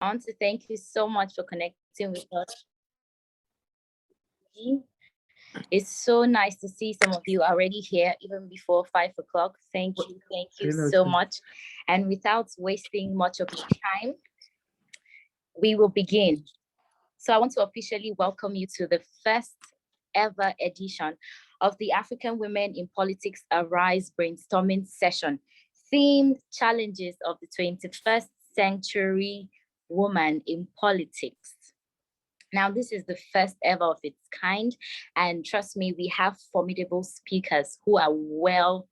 I want to thank you so much for connecting with us. It's so nice to see some of you already here, even before 5 o'clock. Thank you so much. And without wasting much of your time, we will begin. So I want to officially welcome you to the first ever edition of the African Women in Politics Arise brainstorming session, themed challenges of the 21st century woman in politics. Now, this is the first ever of its kind, and trust me, we have formidable speakers who are well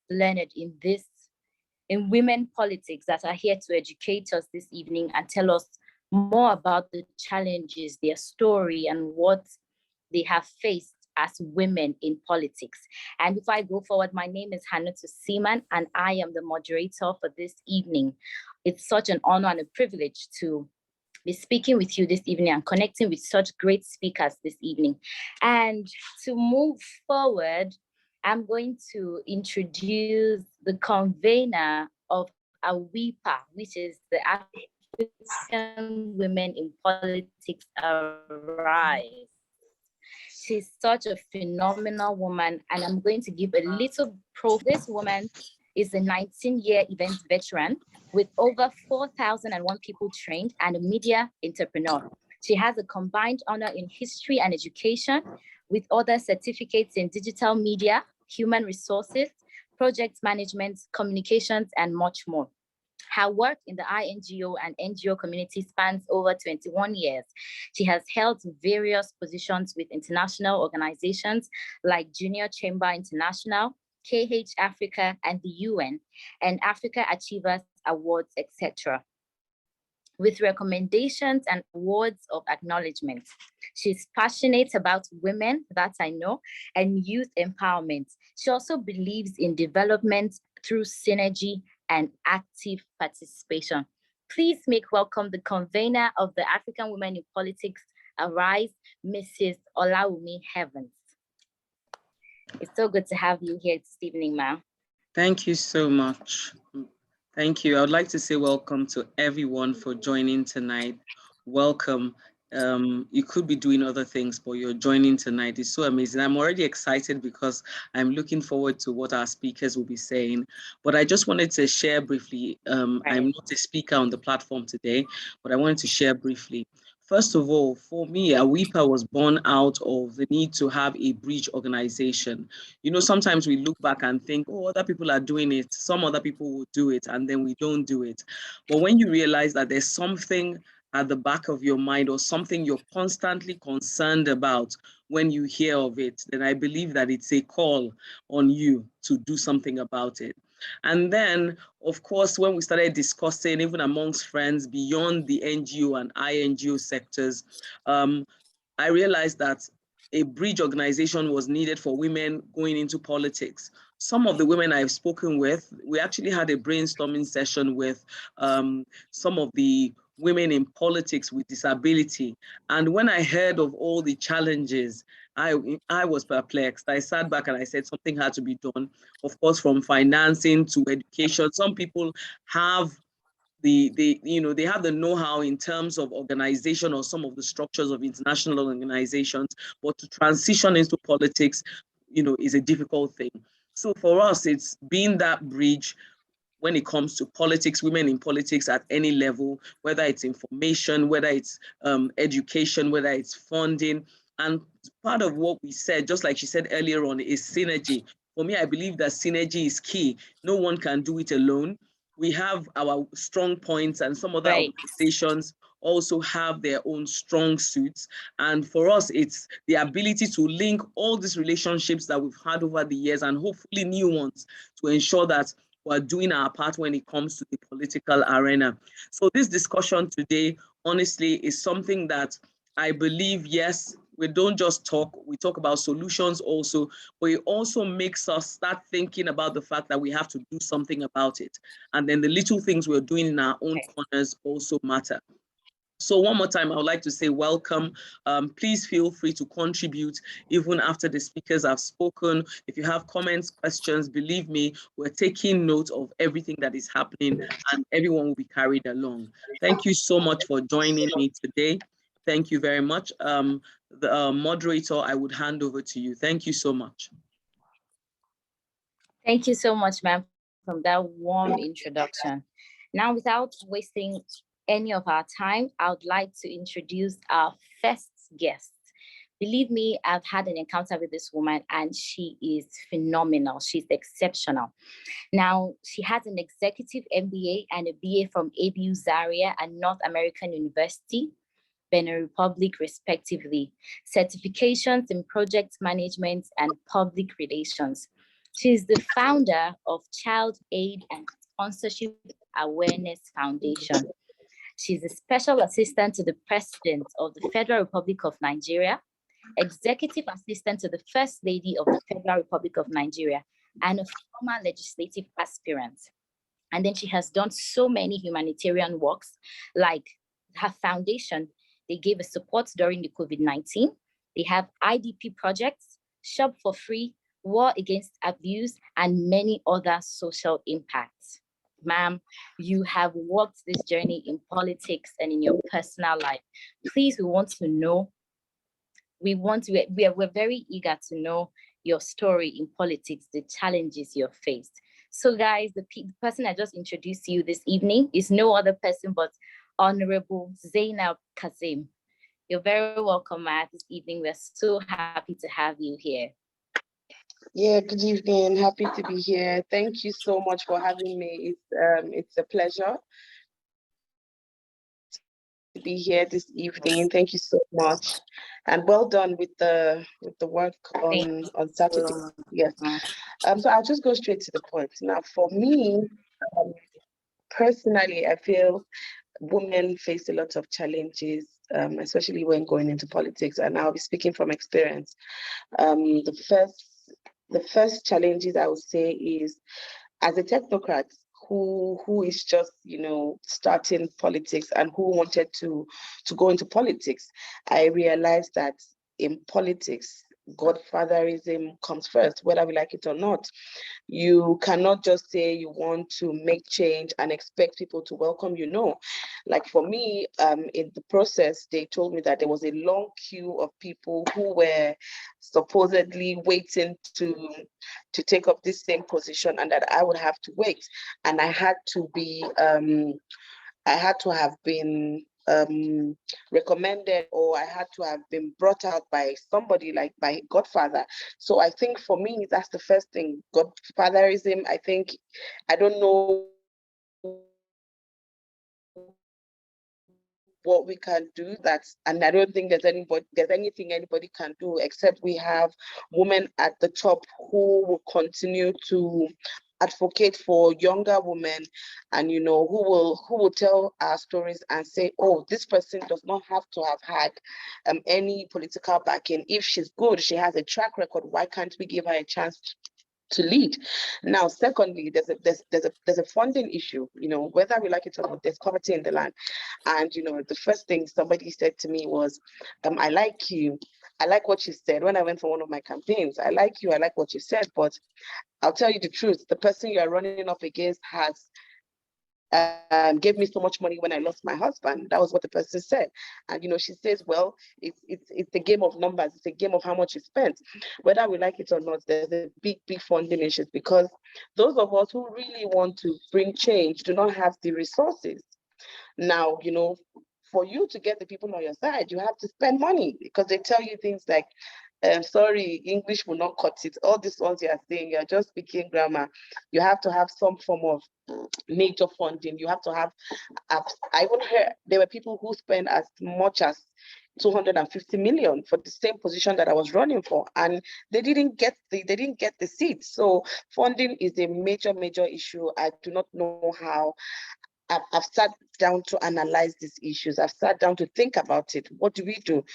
learned in women politics, that are here to educate us this evening and tell us more about the challenges, their story, and what they have faced as women in politics. And before I go forward, my name is Hannatu Seaman, and I am the moderator for this evening. It's such an honor and a privilege to be speaking with you this evening and connecting with such great speakers this evening. And to move forward, I'm going to introduce the convener of AWIPA, which is the African Women in Politics Arise. She's such a phenomenal woman, and I'm going to give a little pro. This woman is a 19-year event veteran with over 4,001 people trained and a media entrepreneur. She has a combined honor in history and education with other certificates in digital media, human resources, project management, communications, and much more. Her work in the INGO and NGO community spans over 21 years. She has held various positions with international organizations like Junior Chamber International, KH Africa, and the UN, and Africa Achievers Awards, etc., with recommendations and awards of acknowledgement. She's passionate about women, that I know, and youth empowerment. She also believes in development through synergy and active participation. Please make welcome the convener of the African Women in Politics Arise, Mrs. Olawumi Heavens. It's so good to have you here this evening, ma'am. Thank you so much. Thank you. I would like to say welcome to everyone for joining tonight. Welcome. You could be doing other things, but you're joining tonight. It's so amazing. I'm already excited because I'm looking forward to what our speakers will be saying. But I just wanted to share briefly. I'm not a speaker on the platform today, but I wanted to share briefly. First of all, for me, AWIPA was born out of the need to have a bridge organization. You know, sometimes we look back and think, oh, other people are doing it. Some other people will do it, and then we don't do it. But when you realize that there's something at the back of your mind or something you're constantly concerned about when you hear of it, then I believe that it's a call on you to do something about it. And then, of course, when we started discussing, even amongst friends beyond the NGO and INGO sectors, I realized that a bridge organization was needed for women going into politics. Some of the women I've spoken with, we actually had a brainstorming session with some of the women in politics with disability. And when I heard of all the challenges, I was perplexed. I sat back and I said something had to be done. Of course, from financing to education, some people have they have the know-how in terms of organization or some of the structures of international organizations, but to transition into politics, is a difficult thing. So for us, it's being that bridge when it comes to politics, women in politics at any level, whether it's information, whether it's education, whether it's funding. And part of what we said, just like she said earlier on, is synergy. For me, I believe that synergy is key. No one can do it alone. We have our strong points, and some other organizations also have their own strong suits. And for us, it's the ability to link all these relationships that we've had over the years, and hopefully new ones, to ensure that we're doing our part when it comes to the political arena. So this discussion today, honestly, is something that I believe, yes, we don't just talk, we talk about solutions also, but it also makes us start thinking about the fact that we have to do something about it. And then the little things we're doing in our own corners also matter. So one more time, I would like to say welcome. Please feel free to contribute even after the speakers have spoken. If you have comments, questions, believe me, we're taking note of everything that is happening and everyone will be carried along. Thank you so much for joining me today. Thank you very much. The moderator, I would hand over to you. Thank you so much. Thank you so much, ma'am, for that warm introduction. Now, without wasting any of our time, I would like to introduce our first guest. Believe me, I've had an encounter with this woman and she is phenomenal. She's exceptional. Now, she has an executive MBA and a BA from ABU Zaria and North American University, Benin Republic, respectively, certifications in project management and public relations. She's the founder of Child Aid and Sponsorship Awareness Foundation. She's a special assistant to the President of the Federal Republic of Nigeria, executive assistant to the First Lady of the Federal Republic of Nigeria, and a former legislative aspirant. And then she has done so many humanitarian works, like her foundation. They gave a support during the COVID-19. They have IDP projects, Shop for Free, War Against Abuse, and many other social impacts. Ma'am, you have walked this journey in politics and in your personal life. Please, we want to know, we're very eager to know your story in politics, the challenges you've faced. So guys, the person I just introduced to you this evening is no other person but Honorable Zainab Kazim. You're very welcome, Matt, this evening. We're so happy to have you here. Yeah, good evening. Happy to be here. Thank you so much for having me. It's a pleasure to be here this evening. Thank you so much, and well done with the work on Saturday. Yes. So I'll just go straight to the point. Now, for me, personally, I feel women face a lot of challenges, especially when going into politics, and I'll be speaking from experience. The first challenges I would say is, as a technocrat who is just, starting politics and who wanted to go into politics, I realized that in politics, godfatherism comes first, whether we like it or not. You cannot just say you want to make change and expect people to welcome you. No. Like for me, in the process, they told me that there was a long queue of people who were supposedly waiting to take up this same position, and that I would have to wait. And I had to have been recommended, or I had to have been brought out by somebody, like my godfather. So I think for me, that's the first thing. Godfatherism, I don't know what we can do and I don't think there's anything anybody can do, except we have women at the top who will continue to advocate for younger women, and who will tell our stories and say, oh, this person does not have to have had any political backing. If she's good, she has a track record, why can't we give her a chance to lead? Now, secondly, there's a funding issue. Whether we like it or not, there's poverty in the land. And the first thing somebody said to me was, I like you. I like what you said when I went for one of my campaigns. I like you, I like what you said, but I'll tell you the truth, the person you are running up against has gave me so much money when I lost my husband. That was what the person said. And she says, well, it's a game of numbers, it's a game of how much you spent. Whether we like it or not, there's a big funding issues, because those of us who really want to bring change do not have the resources. Now, for you to get the people on your side, you have to spend money, because they tell you things like, sorry, English will not cut it. All these ones you are saying, you're just speaking grammar. You have to have some form of major funding. You have to have, I even heard there were people who spent as much as 250 million for the same position that I was running for, and they didn't get the seat. So funding is a major issue. I do not know how. I've sat down to analyze these issues. I've sat down to think about it. What do we do?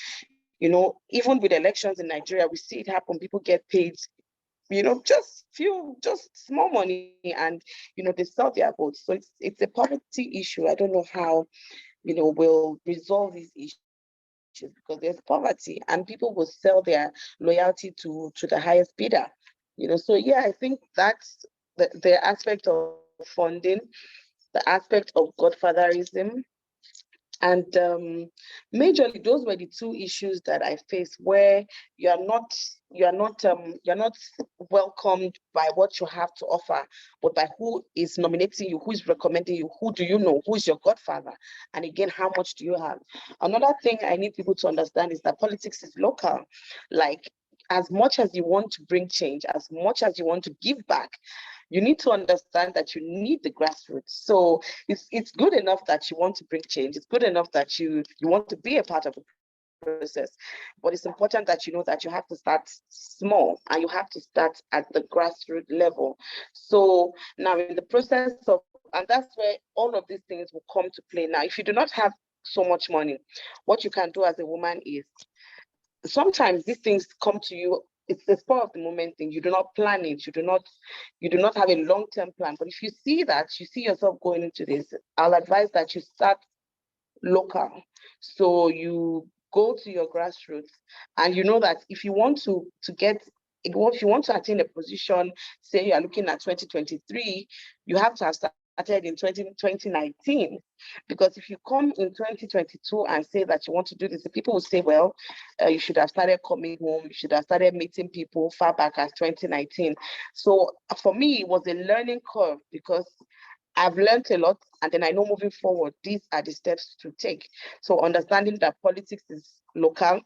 Even with elections in Nigeria, we see it happen. People get paid, just small money, and they sell their votes. So it's a poverty issue. I don't know how will resolve these issues, because there's poverty and people will sell their loyalty to the highest bidder. So yeah, I think that's the aspect of funding, the aspect of godfatherism. And majorly, those were the two issues that I faced, where you're not welcomed by what you have to offer, but by who is nominating you, who is recommending you, who do you know, who is your godfather, and again, how much do you have? Another thing I need people to understand is that politics is local. Like, as much as you want to bring change, as much as you want to give back, you need to understand that you need the grassroots. So it's good enough that you want to bring change. It's good enough that you want to be a part of the process, but it's important that you know that you have to start small and you have to start at the grassroots level. So now in the process of, and that's where all of these things will come to play. Now, if you do not have so much money, what you can do as a woman is, sometimes these things come to you. It's the spur of the moment thing. You do not plan it. You do not have a long-term plan. But if you see yourself going into this, I'll advise that you start local. So you go to your grassroots, and you know that if you want to attain a position, say you are looking at 2023, you have to have started in 2019, because if you come in 2022 and say that you want to do this, the people will say, well, you should have started coming home, you should have started meeting people far back as 2019. So for me, it was a learning curve, because I've learned a lot, and then I know moving forward, these are the steps to take. So understanding that politics is local,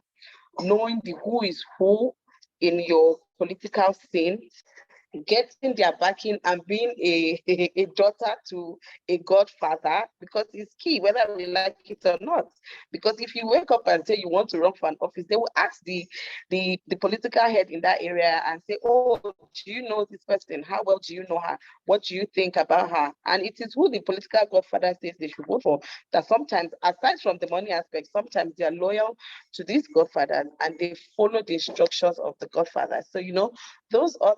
knowing the who is who in your political scene, getting their backing, and being a daughter to a godfather, because it's key, whether we like it or not. Because if you wake up and say you want to run for an office, they will ask the political head in that area and say, oh, do you know this person? How well do you know her? What do you think about her? And it is who the political godfather says they should vote for, that sometimes, aside from the money aspect, sometimes they are loyal to these godfathers and they follow the instructions of the godfather. So those are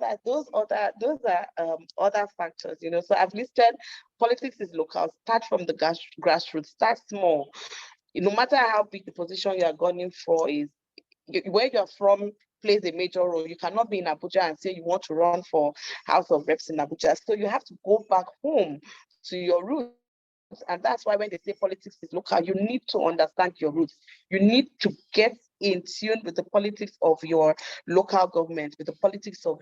other factors. So I've listed politics is local. Start from the grassroots. Start small. No matter how big the position you are gunning for is, where you're from plays a major role. You cannot be in Abuja and say you want to run for House of Reps in Abuja. So you have to go back home to your roots. And that's why when they say politics is local, you need to understand your roots. You need to get in tune with the politics of your local government, with the politics of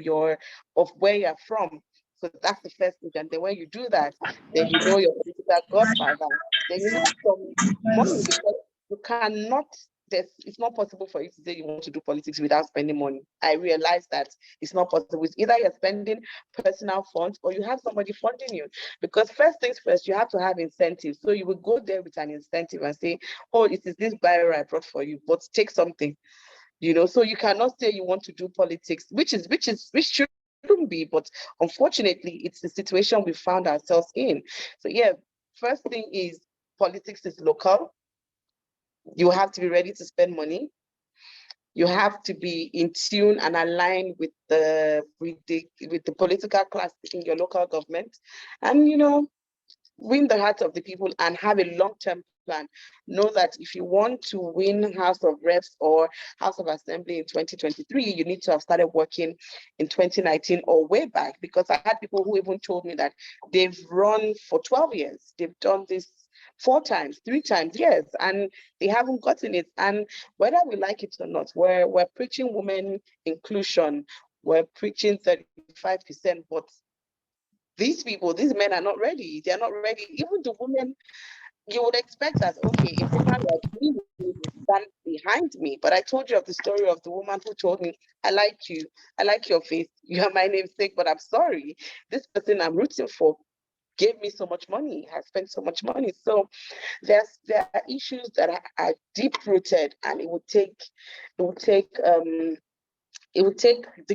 where you're from. So that's the first thing. And then when you do that, then you know your political godfather. Then you need some money, because you cannot, it's not possible for you to say you want to do politics without spending money. I realize that it's not possible. It's either you're spending personal funds or you have somebody funding you. Because first things first, you have to have incentives. So you will go there with an incentive and say, oh, it is this buyer I brought for you, but take something. So you cannot say you want to do politics, which shouldn't be, but unfortunately, it's the situation we found ourselves in. So yeah, first thing is, politics is local. You have to be ready to spend money. You have to be in tune and aligned with the political class in your local government, and win the hearts of the people and have a long-term plan. Know that if you want to win House of Reps or House of Assembly in 2023, you need to have started working in 2019 or way back, because I had people who even told me that they've run for 12 years. They've done this 4 times, 3 times, yes, and they haven't gotten it. And whether we like it or not, we're preaching women inclusion, we're preaching 35%, but these men are not ready. They're not ready. Even the women, you would expect that, okay, a woman like me will stand behind me. But I told you of the story of the woman who told me, I like you. I like your face. You are my namesake, but I'm sorry. This person I'm rooting for gave me so much money, has spent so much money. So there are issues that are deep rooted, and it would take the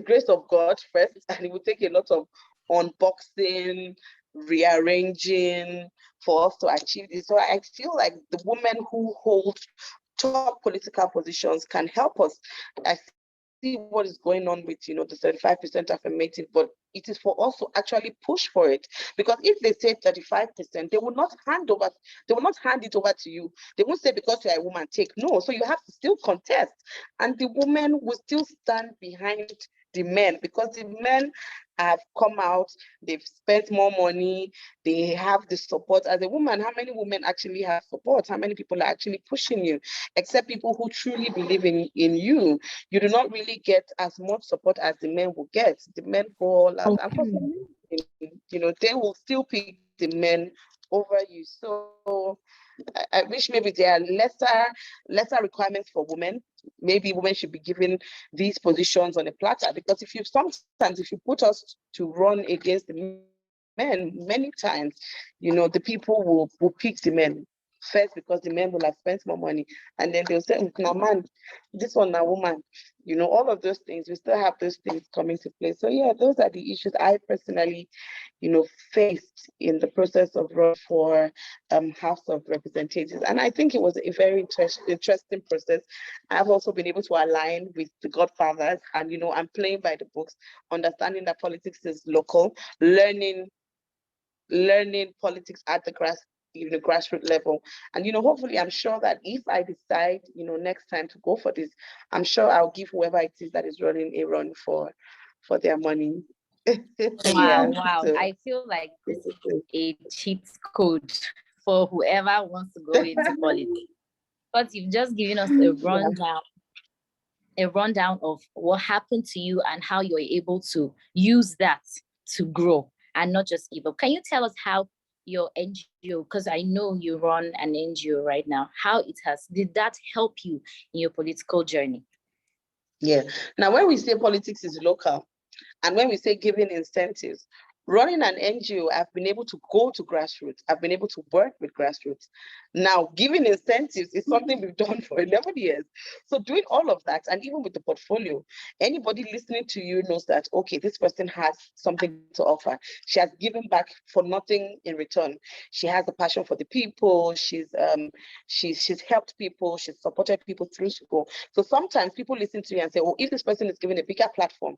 grace of God first, and it would take a lot of unboxing, rearranging for us to achieve this. So I feel like the women who hold top political positions can help us. I see what is going on with, you know, the 35% affirmative, but it is for us to actually push for it. Because if they say 35%, they will not hand it over to you. They won't say, because you're a woman, take. No, so you have to still contest. And the women will still stand behind the men, because the men have come out, they've spent more money, they have the support. As a woman, how many women actually have support? How many people are actually pushing you? Except people who truly believe in you. You do not really get as much support as the men will get. The men go all out. And for some reason, you know, they will still pick the men over you. So I wish maybe there are lesser requirements for women. Maybe women should be given these positions on a platter, because if you put us to run against the men, many times, you know, the people will pick the men first, because the men will have spent more money, and then they'll say, "No man, this one a woman." You know, all of those things, we still have those things coming to play. So yeah, those are the issues I personally, you know, faced in the process of run for House of Representatives. And I think it was a very interesting process. I've also been able to align with the Godfathers, and, you know, I'm playing by the books, understanding that politics is local, learning politics at the grassroots level. And, you know, hopefully, I'm sure that if I decide, you know, next time to go for this, I'm sure I'll give whoever it is that is running a run for their money. Wow. So, I feel like this is a cheat code for whoever wants to go into politics. But you've just given us a rundown of what happened to you and how you're able to use that to grow and not just give up. Can you tell us how your NGO, because I know you run an NGO right now, how did that help you in your political journey? Yeah. Now, when we say politics is local, and when we say giving incentives, running an NGO, I've been able to go to grassroots. I've been able to work with grassroots. Now, giving incentives is something we've done for 11 years. So doing all of that, and even with the portfolio, anybody listening to you knows that, okay, this person has something to offer. She has given back for nothing in return. She has a passion for the people. She's helped people. She's supported people through school. So sometimes people listen to you and say, oh, if this person is given a bigger platform,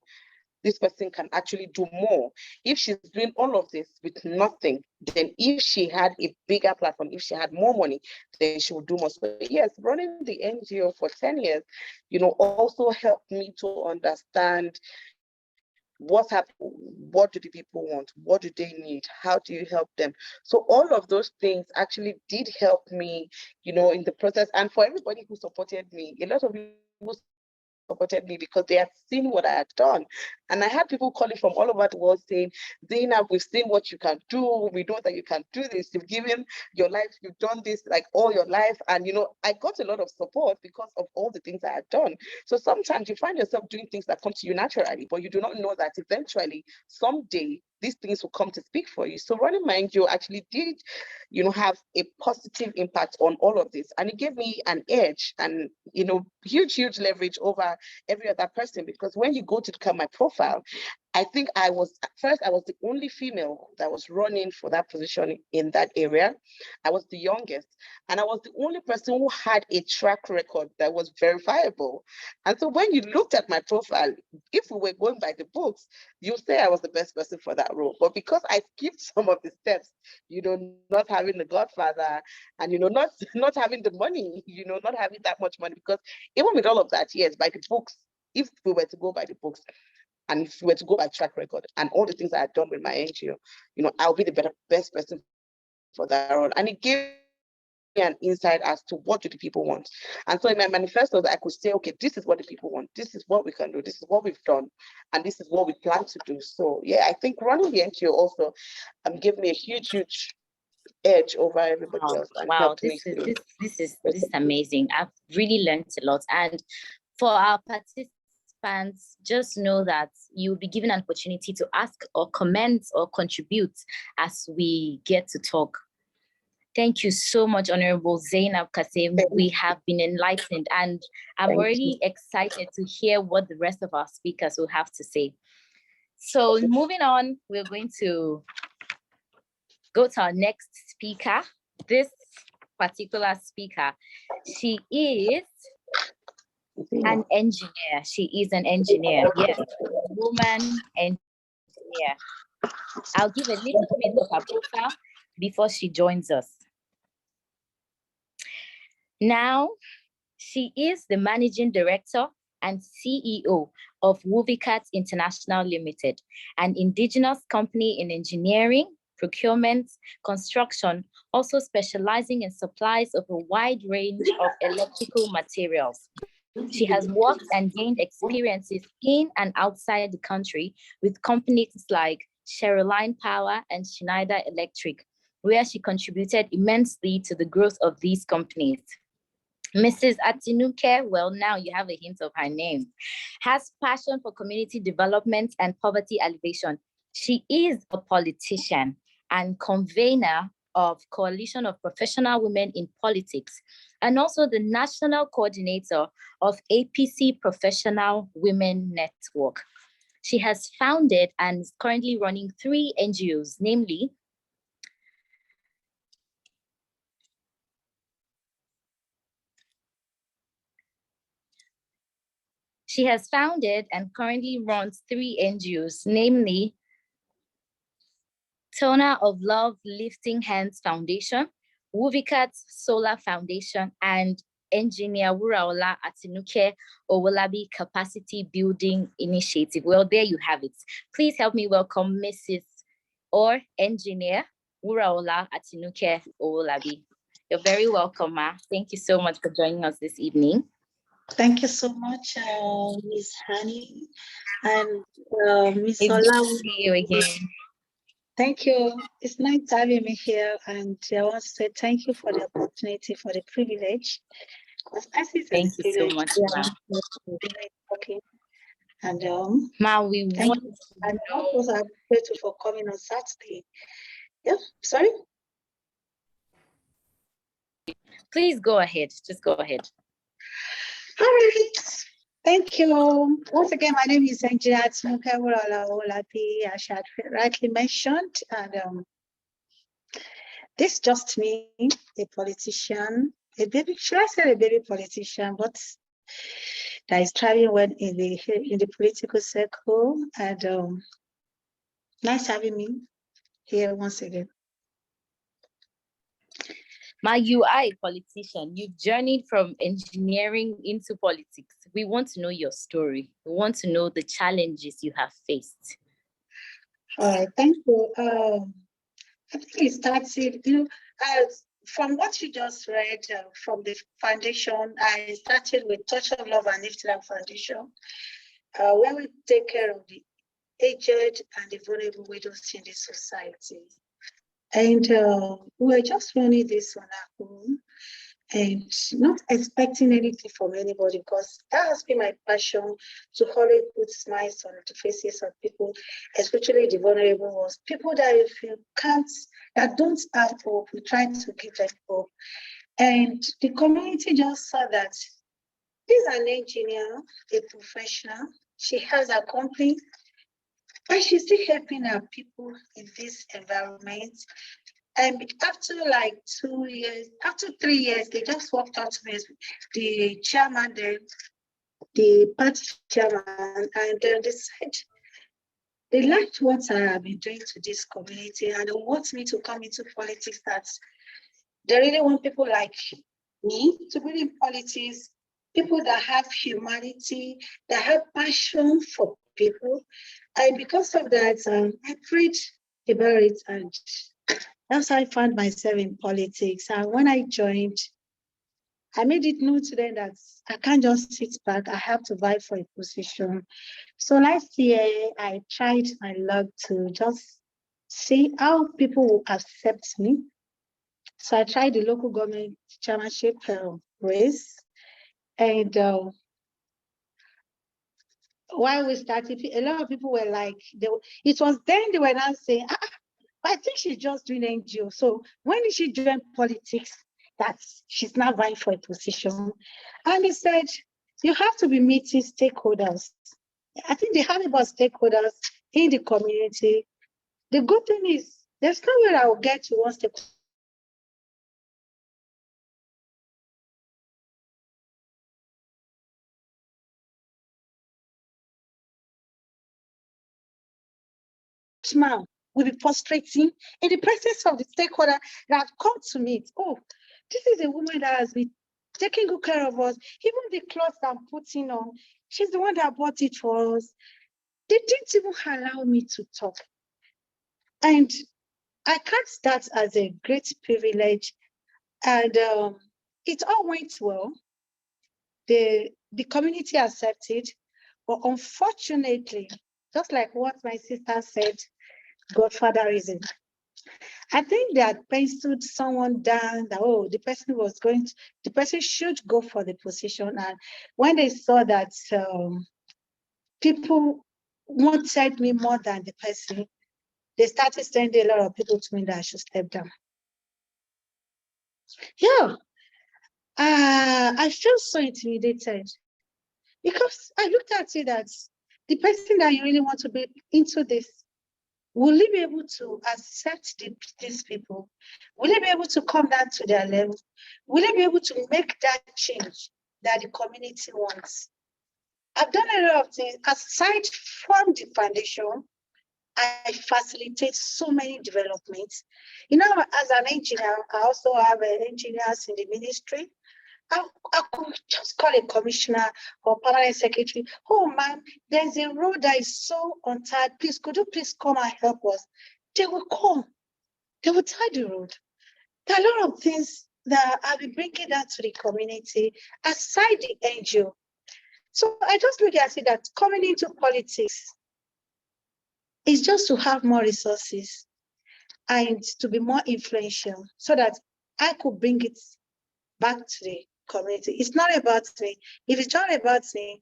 this person can actually do more. If she's doing all of this with nothing, then if she had a bigger platform, if she had more money, then she would do more. So yes, running the NGO for 10 years, you know, also helped me to understand what's happening, what do the people want, what do they need, how do you help them? So all of those things actually did help me, you know, in the process. And for everybody who supported me, a lot of people supported me because they had seen what I had done. And I had people calling from all over the world saying, Zainab, we've seen what you can do. We know that you can do this. You've given your life, you've done this like all your life. And, you know, I got a lot of support because of all the things I had done. So sometimes you find yourself doing things that come to you naturally, but you do not know that eventually, someday, these things will come to speak for you. So running my NGO actually did, you know, have a positive impact on all of this. And it gave me an edge and, you know, huge leverage over every other person, because when you go to look at my profile, I think I was the only female that was running for that position in that area. I was the youngest, and I was the only person who had a track record that was verifiable. And so when you looked at my profile, if we were going by the books, you'll say I was the best person for that role. But because I skipped some of the steps, you know, not having the Godfather and, you know, not having the money, you know, not having that much money, because even with all of that, yes, by the books, if we were to go by the books, and if we were to go by track record and all the things I had done with my NGO, you know, I'll be the best person for that role. And it gave me an insight as to what do the people want. And so in my manifestos, I could say, okay, this is what the people want. This is what we can do. This is what we've done. And this is what we plan to do. So yeah, I think running the NGO also gave me a huge edge over everybody else. And wow, this is amazing. I've really learned a lot. And for our participants, just know that you'll be given an opportunity to ask or comment or contribute as we get to talk. Thank you so much, Honorable Zainab Kassem. We have been enlightened, and I'm already excited to hear what the rest of our speakers will have to say. So moving on, we're going to go to our next speaker. This particular speaker, she is An engineer. She is an engineer. Yes, woman engineer. I'll give a little bit of her profile before she joins us. Now, she is the managing director and CEO of Wovicat International Limited, an indigenous company in engineering, procurement, construction, also specializing in supplies of a wide range of electrical materials. She has worked and gained experiences in and outside the country with companies like Sherline Power and Schneider Electric, where she contributed immensely to the growth of these companies. Mrs. Atinuke, well, now you have a hint of her name, has passion for community development and poverty alleviation. She is a politician and convener of Coalition of Professional Women in Politics, and also the national coordinator of APC Professional Women Network. She has founded and is currently running 3 NGOs, namely She has founded and currently runs 3 NGOs, namely Toner of Love Lifting Hands Foundation, Wovicat Solar Foundation, and Engineer Wuraola Atinuke Owolabi Capacity Building Initiative. Well, there you have it. Please help me welcome Mrs. or Engineer Wuraola Atinuke Owolabi. You're very welcome, Ma. Thank you so much for joining us this evening. Thank you so much, Ms. Hani and Ms. It's good Ola. to see you again. Thank you. It's nice having me here, and I want to say thank you for the opportunity, for the privilege. Thank you so much, Ma. Okay. And Ma, we want to and also I'm grateful for coming on Saturday. Yeah, sorry. Please go ahead. Just go ahead. All right. Thank you. Once again, my name is Engineer Atinuke Wuraola Owolabi, as I rightly mentioned. And this is just me, a politician, a baby, should I say a baby politician, but that is thriving well in the political circle. And nice having me here once again. Ma, you are a politician. You've journeyed from engineering into politics. We want to know your story. We want to know the challenges you have faced. All right, thank you. I think it started, from what you just read from the foundation, I started with Touch of Love and Lifting Up Foundation, where we take care of the aged and the vulnerable widows in the society. And we were just running this one at home and not expecting anything from anybody, because that has been my passion, to always put smiles on the faces of people, especially the vulnerable ones, people that if you can't, that don't have hope, we try to give them hope. And the community just saw that this is an engineer, a professional, she has a company, and she's still helping our people in this environment. And after like 2 years, after 3 years, they just walked out to me, the chairman, the party chairman, and they said they liked what I have been doing to this community, and they want me to come into politics. That they really want people like me to be in politics, people that have humanity, that have passion for people. And because of that, I prayed about it, and that's how I found myself in politics. And when I joined, I made it known to them that I can't just sit back, I have to vie for a position. So last year, I tried my luck to just see how people will accept me. So I tried the local government chairmanship race. And while we started, a lot of people were like, it was then they were now saying, I think she's just doing NGO. So when did she join politics? That she's not vying for a position. And he said, you have to be meeting stakeholders. I think they have about stakeholders in the community. The good thing is, there's nowhere I will get to one stakeholder man will be frustrating in the presence of the stakeholder that have come to meet. Oh, this is a woman that has been taking good care of us. Even the clothes I'm putting on, she's the one that bought it for us. They didn't even allow me to talk. And I count that as a great privilege. And it all went well. The community accepted, but unfortunately, just like what my sister said, Godfatherism. I think they had penciled someone down that, oh, the person should go for the position. And when they saw that people wanted me more than the person, they started sending a lot of people to me that I should step down. Yeah, I felt so intimidated because I looked at it that the person that you really want to be into this, will you be able to accept these people? Will you be able to come down to their level? Will you be able to make that change that the community wants? I've done a lot of things. Aside from the foundation, I facilitate so many developments. You know, as an engineer, I also have engineers in the ministry. I could just call a commissioner or permanent secretary. Oh, ma'am, there's a road that is so untied. Please, could you please come and help us? They will come. They will tie the road. There are a lot of things that I'll be bringing down to the community aside the NGO. So I just look at it that coming into politics is just to have more resources and to be more influential so that I could bring it back to the community. It's not about me. If it's not about me,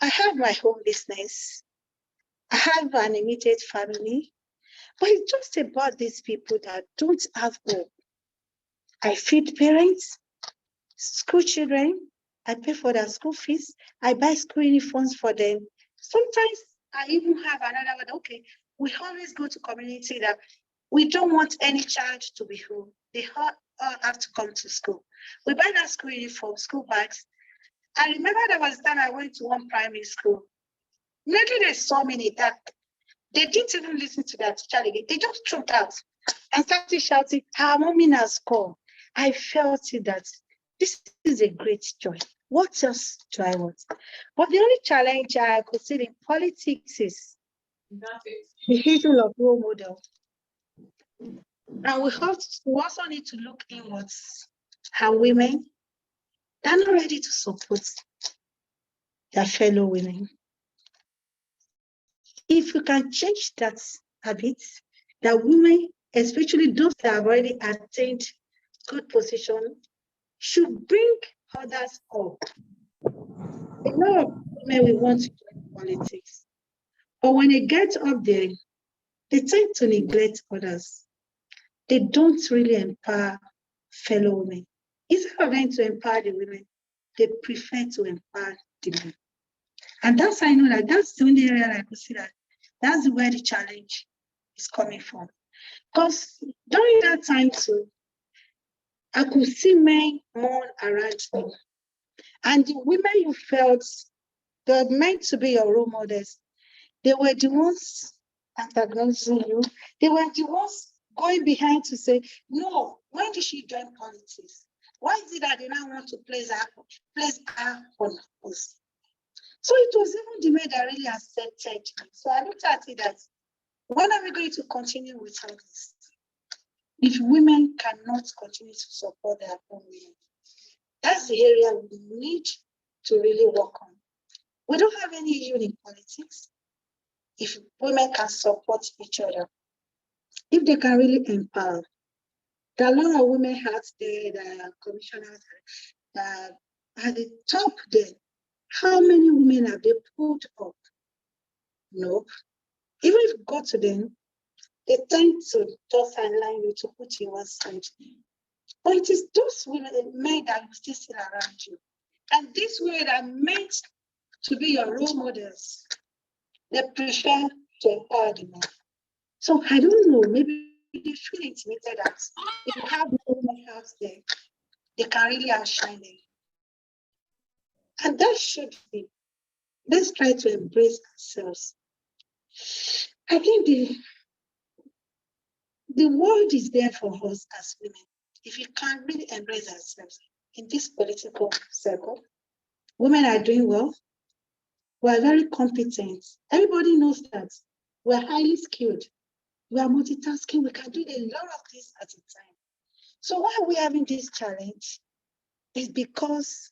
I have my home business. I have an immediate family, but it's just about these people that don't have hope. I feed parents, school children, I pay for their school fees, I buy school uniforms for them. Sometimes I even have another one. Okay, we always go to community that we don't want any child to be home. They all have to come to school. We buy that school uniform, school bags. I remember there was a time I went to one primary school. Immediately they saw me in the dark. They didn't even listen to that teacher again. They just trooped out and started shouting, "Our mommy has called." I felt it that this is a great joy. What else do I want? But the only challenge I could see in politics is the issue of role model. And we also need to look inwards. How women, they're not ready to support their fellow women. If you can change that habit, that women, especially those that have already attained good position, should bring others up. A lot of women will want to join politics, but when they get up there, they tend to neglect others. They don't really empower fellow women. Instead of them to empower the women, they prefer to empower the men. And that's how I know that that's the only area I could see that that's where the challenge is coming from. Because during that time too, I could see men more around me. And the women you felt they're meant to be your role models, they were the ones antagonizing you. They were the ones going behind to say, no, when did she join politics? Why is it that they now want to place her on us? So it was even the men that really accepted me. So I looked at it as, when are we going to continue with all this? If women cannot continue to support their own women, that's the area we need to really work on. We don't have any issue in politics if women can support each other, if they can really empower. There are a lot of women out there, the commissioners at the top there. How many women have they pulled up? No. Even if you go to them, they tend to just align you to put you one side. But it is those women, men that will still sit around you. And these women are meant to be your role models. They prefer to empower the men. So I don't know, maybe they feel intimidated that if you have women out there, they can really outshine them. And that should be, let's try to embrace ourselves. I think the world is there for us as women. If we can really embrace ourselves in this political circle, women are doing well. We are very competent. Everybody knows that. We are highly skilled. We are multitasking. We can do a lot of things at a time. So why are we having this challenge? It's because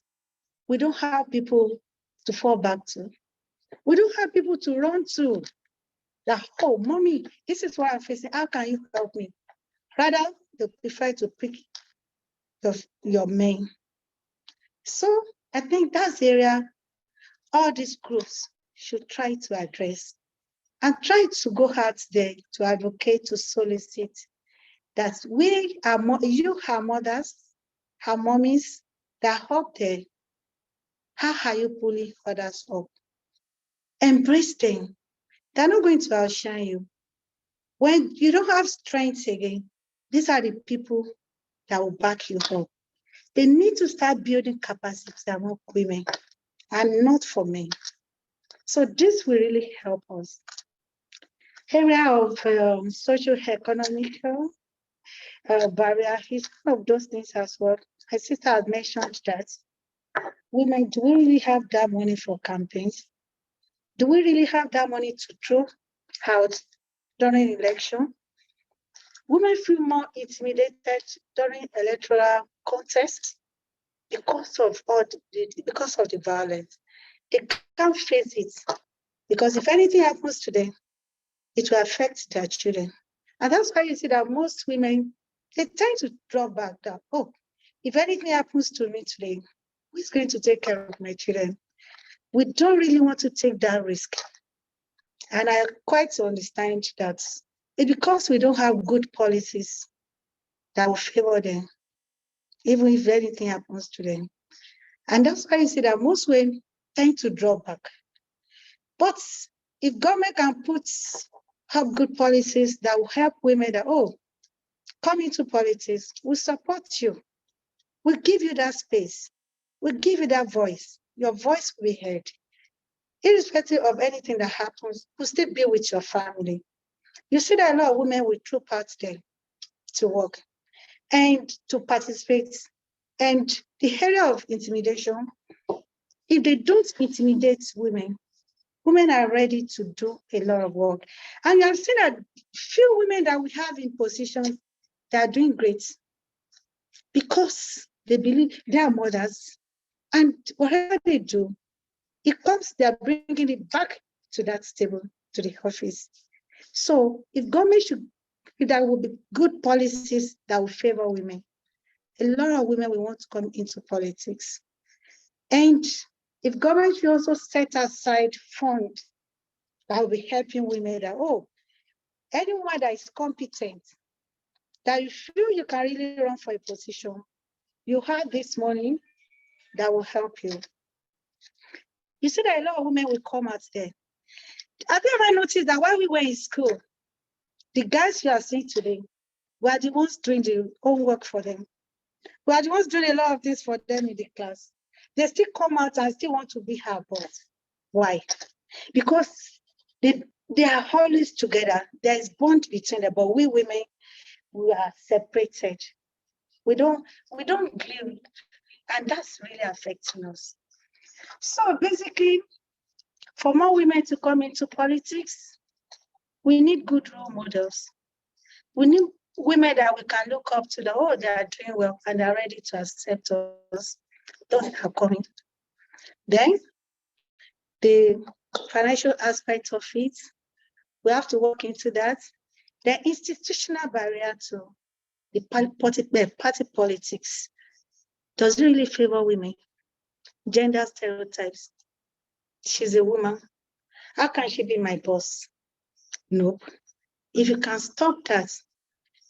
we don't have people to fall back to. We don't have people to run to. That, oh, mommy, this is what I'm facing. How can you help me? Rather, they prefer to pick your men. So I think that's the area all these groups should try to address and try to go out there to advocate, to solicit that we are you, her mothers, her mommies, that are up there. How are you pulling others up? Embrace them. They're not going to outshine you. When you don't have strength again, these are the people that will back you up. They need to start building capacities among women and not for men. So this will really help us. Area of socio-economic barrier is one of those things as well. My sister had mentioned that women, do we really have that money for campaigns? Do we really have that money to throw out during election? Women feel more intimidated during electoral contests because of the violence. They can't face it because if anything happens to them, it will affect their children. And that's why you see that most women, they tend to draw back that, oh, if anything happens to me today, who's going to take care of my children? We don't really want to take that risk. And I quite understand that it's because we don't have good policies that will favor them, even if anything happens to them. And that's why you see that most women tend to draw back. But if government can put up good policies that will help women that, oh, come into politics, we'll support you. We'll give you that space. We'll give you that voice. Your voice will be heard. Irrespective of anything that happens, you'll still be with your family. You see that a lot of women will troop out there to work and to participate. And the area of intimidation, if they don't intimidate women, women are ready to do a lot of work. And you have seen that few women that we have in positions, they are doing great because they believe they are mothers. And whatever they do, it comes, they're bringing it back to that table, to the office. So if government if there will be good policies that will favor women, a lot of women will want to come into politics. And if government should also set aside funds that will be helping women that, oh, anyone that is competent, that you feel you can really run for a position, you have this money that will help you. You see that a lot of women will come out there. Have you ever noticed that while we were in school, the guys you are seeing today, we are the ones doing the homework for them. We are the ones doing a lot of things for them in the class. They still come out and still want to be her boss. Why? Because they are always together. There is bond between them, but we women, we are separated. We don't believe, and that's really affecting us. So basically, for more women to come into politics, we need good role models. We need women that we can look up to, that, oh, they are doing well and they are ready to accept us. Those are coming. Then, the financial aspect of it, we have to work into that. The institutional barrier to the party politics does it really favor women. Gender stereotypes. She's a woman. How can she be my boss? Nope. If you can stop that,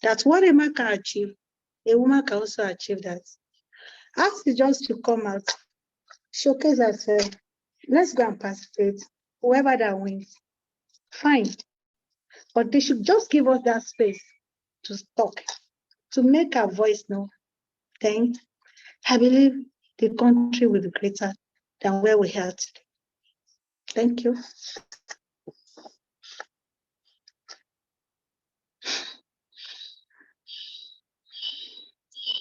that's what a man can achieve. A woman can also achieve that. Ask is just to come out, showcase herself. Let's go and participate. Whoever that wins, fine. But they should just give us that space to talk, to make our voice known. Then I believe the country will be greater than where we are today. Thank you.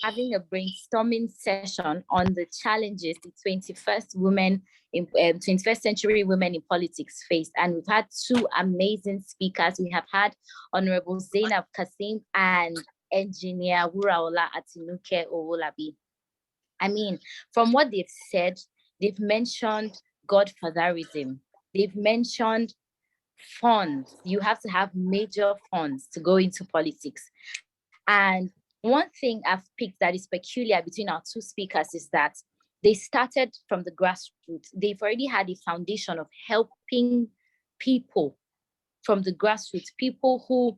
having a brainstorming session on the challenges the 21st century women in politics face. And we've had two amazing speakers. We have had Honorable Zainab Kasim and Engineer Wuraola Atinuke Owolabi. I mean, from what they've said, they've mentioned godfatherism. They've mentioned funds. You have to have major funds to go into politics. And one thing I've picked that is peculiar between our two speakers is that they started from the grassroots. They've already had a foundation of helping people from the grassroots, people who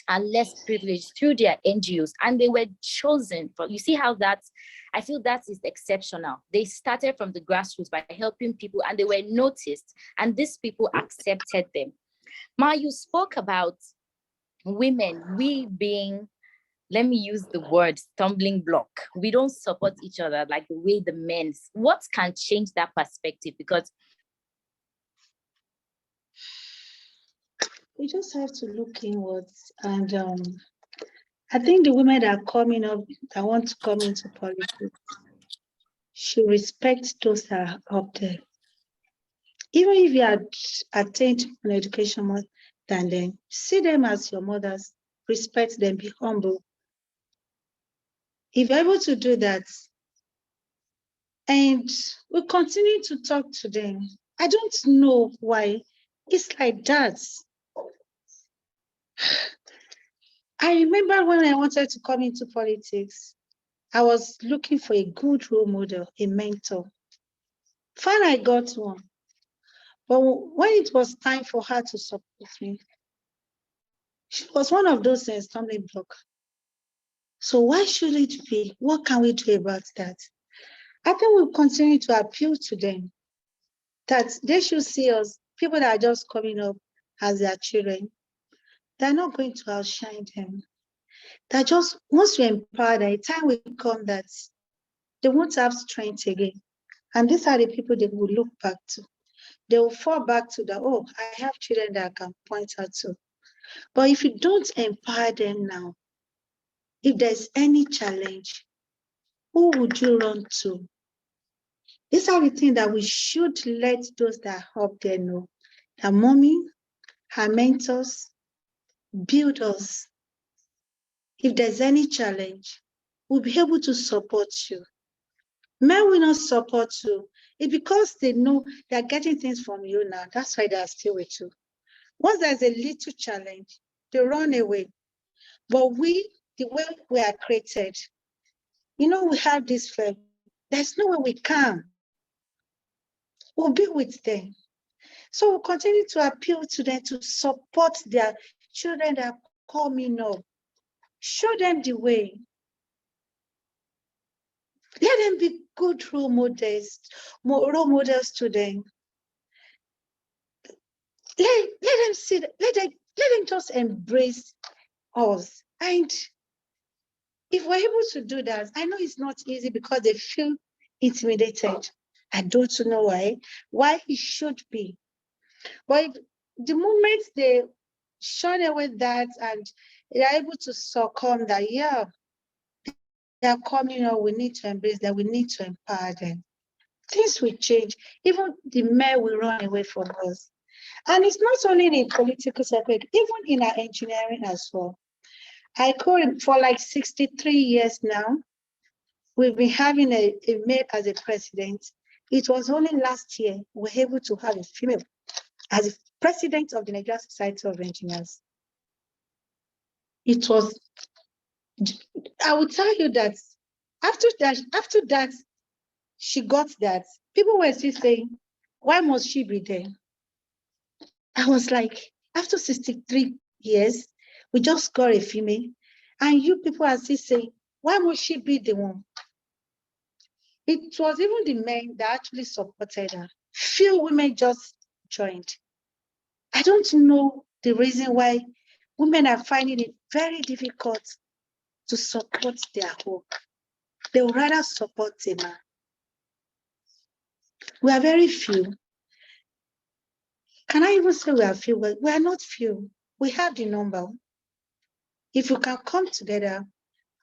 are less privileged through their NGOs, and they were chosen for, you see how that's, I feel that is exceptional. They started from the grassroots by helping people and they were noticed, and these people accepted them. Ma, you spoke about women, we being, let me use the word stumbling block. We don't support each other like the way the men. What can change that perspective? Because we just have to look inwards. And I think the women that are coming up, that want to come into politics, should respect those that are up there. Even if you had attained an education more than them, see them as your mothers, respect them, be humble. If you're able to do that, and we continue to talk to them, I don't know why it's like that. I remember when I wanted to come into politics, I was looking for a good role model, a mentor. Finally, I got one. But when it was time for her to support me, she was one of those stumbling blocks. So why should it be? What can we do about that? I think we'll continue to appeal to them that they should see us, people that are just coming up as their children. They're not going to outshine them. That just, once we empower them, a time will come that they won't have strength again. And these are the people they will look back to. They will fall back to the, oh, I have children that I can point out to. But if you don't empower them now, if there's any challenge, who would you run to? These are the things that we should let those that are up there know. That mommy, her mentors, build us. If there's any challenge, we'll be able to support you. Men will not support you. It's because they know they're getting things from you now. That's why they're still with you. Once there's a little challenge, they run away. But we, the way we are created, we have this flame. There's no way we can. We'll be with them. So we'll continue to appeal to them to support their children that are coming up. Show them the way. Let them be good role models to them. Let them see, let them just embrace us. And if we're able to do that, I know it's not easy because they feel intimidated. I don't know why it should be. But the moment they shun away that and they're able to succumb that, yeah, they're coming up, we need to embrace them, we need to empower them. Things will change. Even the men will run away from us. And it's not only in a political circle, even in our engineering as well. I could, for like 63 years now, we've been having a male as a president. It was only last year we were able to have a female as a president of the Nigerian Society of Engineers. It was, I will tell you that after that, she got that. People were still saying, why must she be there? I was like, after 63 years, we just got a female, and you people are still saying, why must she be the one? It was even the men that actually supported her. Few women just joined. I don't know the reason why women are finding it very difficult to support their home. They would rather support a man. We are very few. Can I even say we are few? We are not few. We have the number. If you can come together,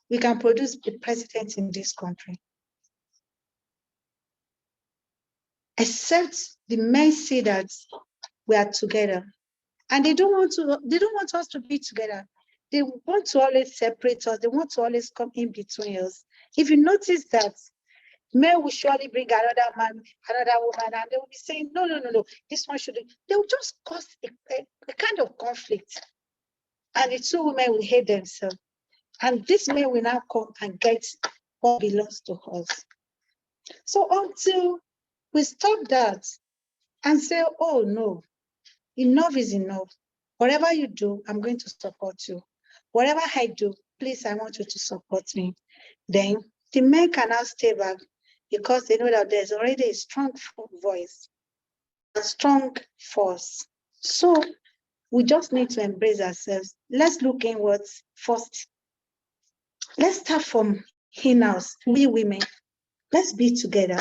we can produce the president in this country. Except the men see that we are together. And they don't want us to be together. They want to always separate us. They want to always come in between us. If you notice that, men will surely bring another man, another woman, and they will be saying, no, this one should. They will just cause a kind of conflict. And the two women will hate themselves. And this man will now come and get what belongs to us. So until we stop that and say, oh no, enough is enough. Whatever you do, I'm going to support you. Whatever I do, please, I want you to support me. Then the men can now stay back because they know that there's already a strong voice, a strong force. So we just need to embrace ourselves. Let's look inwards first. Let's start from in-house, we women. Let's be together.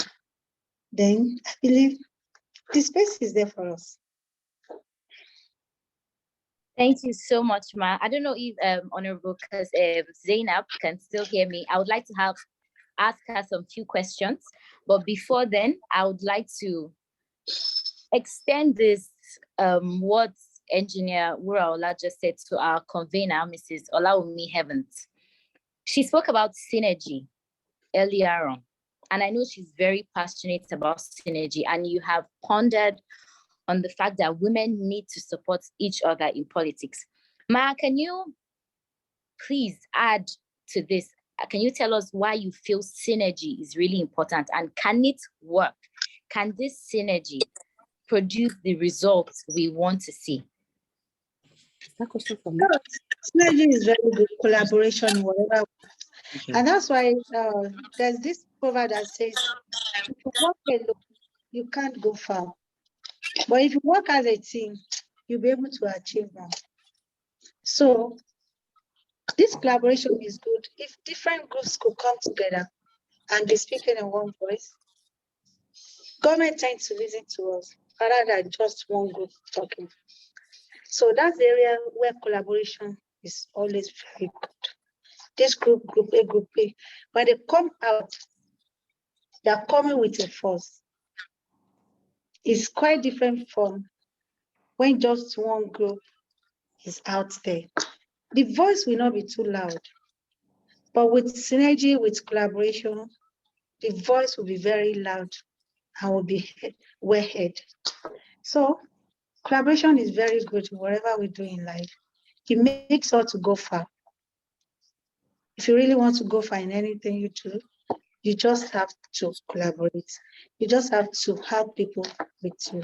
Then I believe the space is there for us. Thank you so much, Ma. I don't know if Honorable Zainab can still hear me. I would like to ask her some few questions, but before then, I would like to extend this what Engineer Wuraola just said to our convener, Mrs. Olawumi Heavens. She spoke about synergy earlier on, and I know she's very passionate about synergy, and you have pondered on the fact that women need to support each other in politics. Ma, can you please add to this? Can you tell us why you feel synergy is really important, and can it work? Can this synergy produce the results we want to see? That question for me. Synergy is very good collaboration, whatever. Okay. And that's why there's this proverb that says, if you work alone, you can't go far. But if you work as a team, you'll be able to achieve more. So this collaboration is good. If different groups could come together and be speaking in one voice, government tends to listen to us rather than just one group talking. So that's the area where collaboration is always very good. This group A, group B, when they come out, they're coming with a force. It's quite different from when just one group is out there. The voice will not be too loud, but with synergy, with collaboration, the voice will be very loud and will be well heard. So collaboration is very good whatever we do in life. It makes us to go far. If you really want to go far in anything you do, you just have to collaborate. You just have to have people with you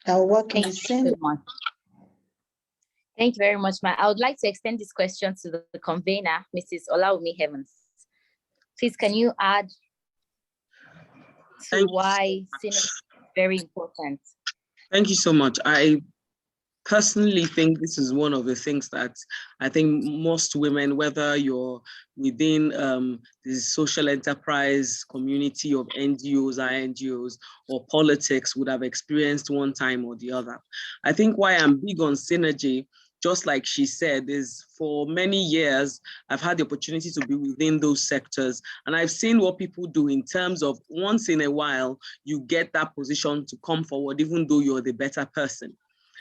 that will work in the same way. Thank you very much, Ma. I would like to extend this question to the convener, Mrs. Olawumi Heavens. Please, can you add to why synergy is very important? Thank you so much. I personally think this is one of the things that I think most women, whether you're within the social enterprise community of NGOs, INGOs, or politics, would have experienced one time or the other. I think why I'm big on synergy, just like she said, is for many years, I've had the opportunity to be within those sectors, and I've seen what people do in terms of once in a while, you get that position to come forward, even though you're the better person.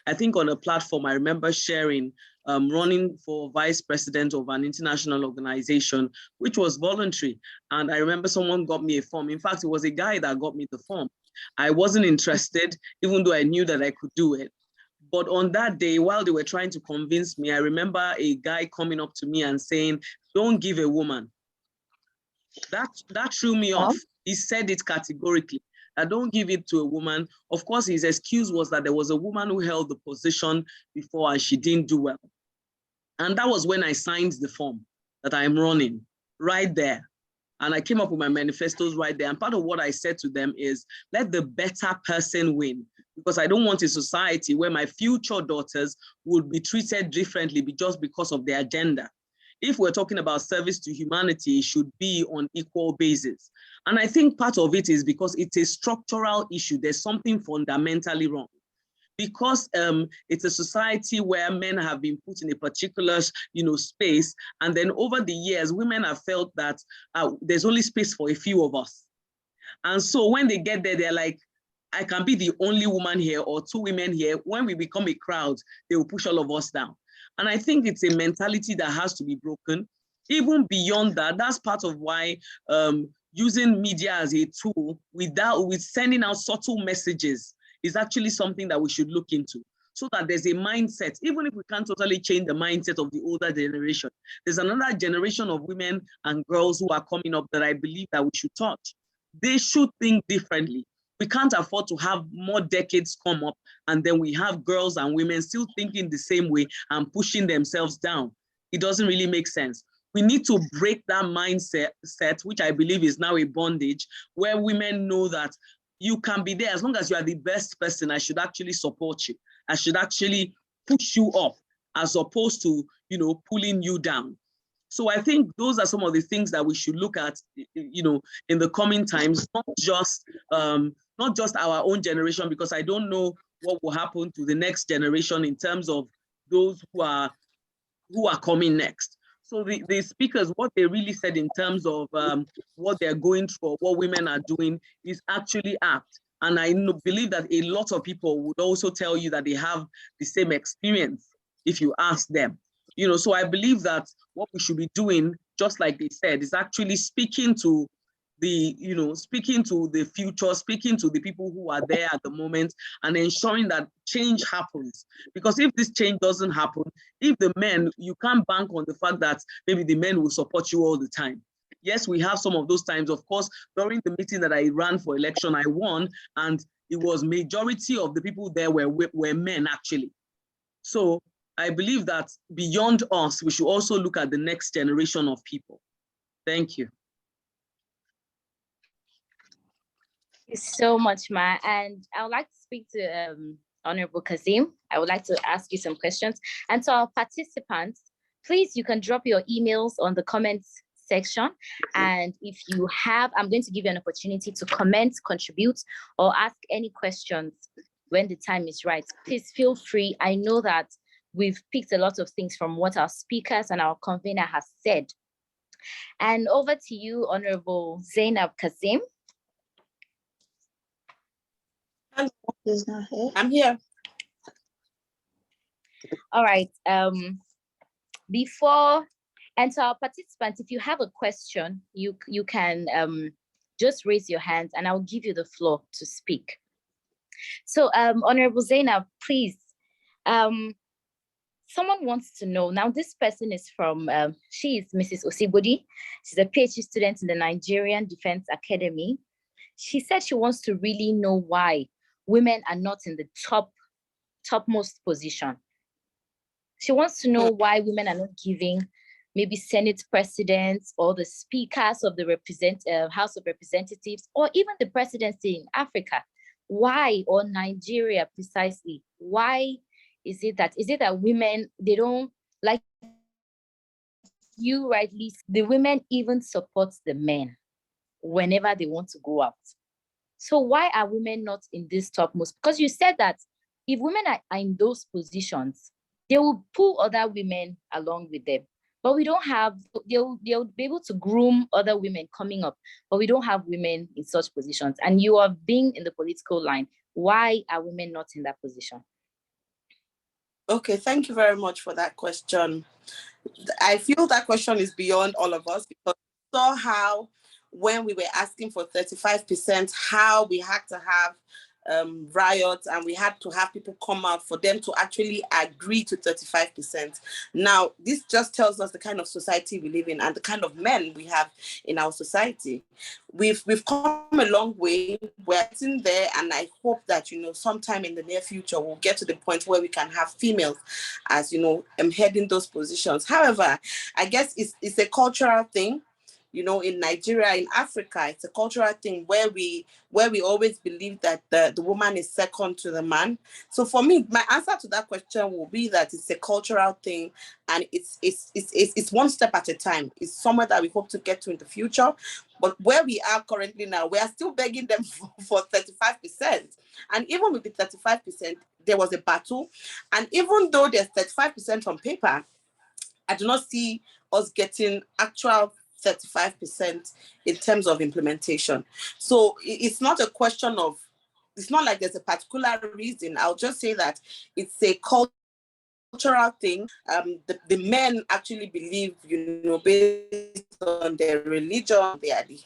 I think on a platform, I remember sharing, running for vice president of an international organization, which was voluntary. And I remember someone got me a form. In fact, it was a guy that got me the form. I wasn't interested, even though I knew that I could do it. But on that day, while they were trying to convince me, I remember a guy coming up to me and saying, "Don't give a woman." That threw me off. He said it categorically. I don't give it to a woman. Of course, his excuse was that there was a woman who held the position before and she didn't do well. And that was when I signed the form that I'm running, right there. And I came up with my manifestos right there. And part of what I said to them is, let the better person win. Because I don't want a society where my future daughters would be treated differently just because of their gender. If we're talking about service to humanity, it should be on equal basis. And I think part of it is because it's a structural issue. There's something fundamentally wrong. because it's a society where men have been put in a particular, space, and then over the years, women have felt that there's only space for a few of us. And so when they get there, they're like, I can be the only woman here or two women here. When we become a crowd, they will push all of us down. And I think it's a mentality that has to be broken. Even beyond that, that's part of why using media as a tool with sending out subtle messages is actually something that we should look into, so that there's a mindset, even if we can't totally change the mindset of the older generation, there's another generation of women and girls who are coming up that I believe that we should touch. They should think differently. We can't afford to have more decades come up and then we have girls and women still thinking the same way and pushing themselves down. It doesn't really make sense. We need to break that mindset, which I believe is now a bondage, where women know that you can be there as long as you are the best person. I should actually support you. I should actually push you up as opposed to, pulling you down. So I think those are some of the things that we should look at, in the coming times, not just our own generation, because I don't know what will happen to the next generation in terms of those who are coming next. So the speakers, what they really said in terms of what they're going through, what women are doing is actually apt. And I believe that a lot of people would also tell you that they have the same experience if you ask them. So I believe that what we should be doing, just like they said, is actually speaking to the future, speaking to the people who are there at the moment and ensuring that change happens. Because if this change doesn't happen, if the men, you can't bank on the fact that maybe the men will support you all the time. Yes, we have some of those times. Of course, during the meeting that I ran for election, I won, and it was majority of the people there were men actually. So I believe that beyond us, we should also look at the next generation of people. Thank you. Thank you so much, Ma. And I would like to speak to Honorable Kazim. I would like to ask you some questions. And to our participants, please, you can drop your emails on the comments section. And if you have, I'm going to give you an opportunity to comment, contribute, or ask any questions when the time is right. Please feel free. I know that we've picked a lot of things from what our speakers and our convener has said. And over to you, Honorable Zainab Kazim. I'm here. All right. Before, and to our participants, if you have a question, you can just raise your hand and I'll give you the floor to speak. So Honorable Zainab, please, someone wants to know, now this person is from, she is Mrs. Osibodi. She's a PhD student in the Nigerian Defense Academy. She said she wants to really know why women are not in the topmost position. She wants to know why women are not giving maybe Senate presidents or the speakers of the House of Representatives, or even the presidency in Africa. Why, or Nigeria precisely? Why is it that women, they don't, like you rightly, the women even support the men whenever they want to go out? So why are women not in this topmost? Because you said that if women are in those positions, they will pull other women along with them. But we don't have, they'll be able to groom other women coming up, but we don't have women in such positions. And you are being in the political line. Why are women not in that position? Okay, thank you very much for that question. I feel that question is beyond all of us, because we saw how when we were asking for 35%, how we had to have riots and we had to have people come out for them to actually agree to 35%. Now, this just tells us the kind of society we live in and the kind of men we have in our society. We've come a long way. We're sitting there, and I hope that, sometime in the near future, we'll get to the point where we can have females as, heading those positions. However, I guess it's a cultural thing. you know, in Nigeria, in Africa, it's a cultural thing where we always believe that the woman is second to the man. So for me, my answer to that question will be that it's a cultural thing, and it's one step at a time. It's somewhere that we hope to get to in the future. But where we are currently now, we are still begging them for 35%. And even with the 35%, there was a battle. And even though there's 35% on paper, I do not see us getting actual 35% in terms of implementation. So it's not a question of, it's not like there's a particular reason. I'll just say that it's a cultural thing. The men actually believe, you know, based on their religion, they are the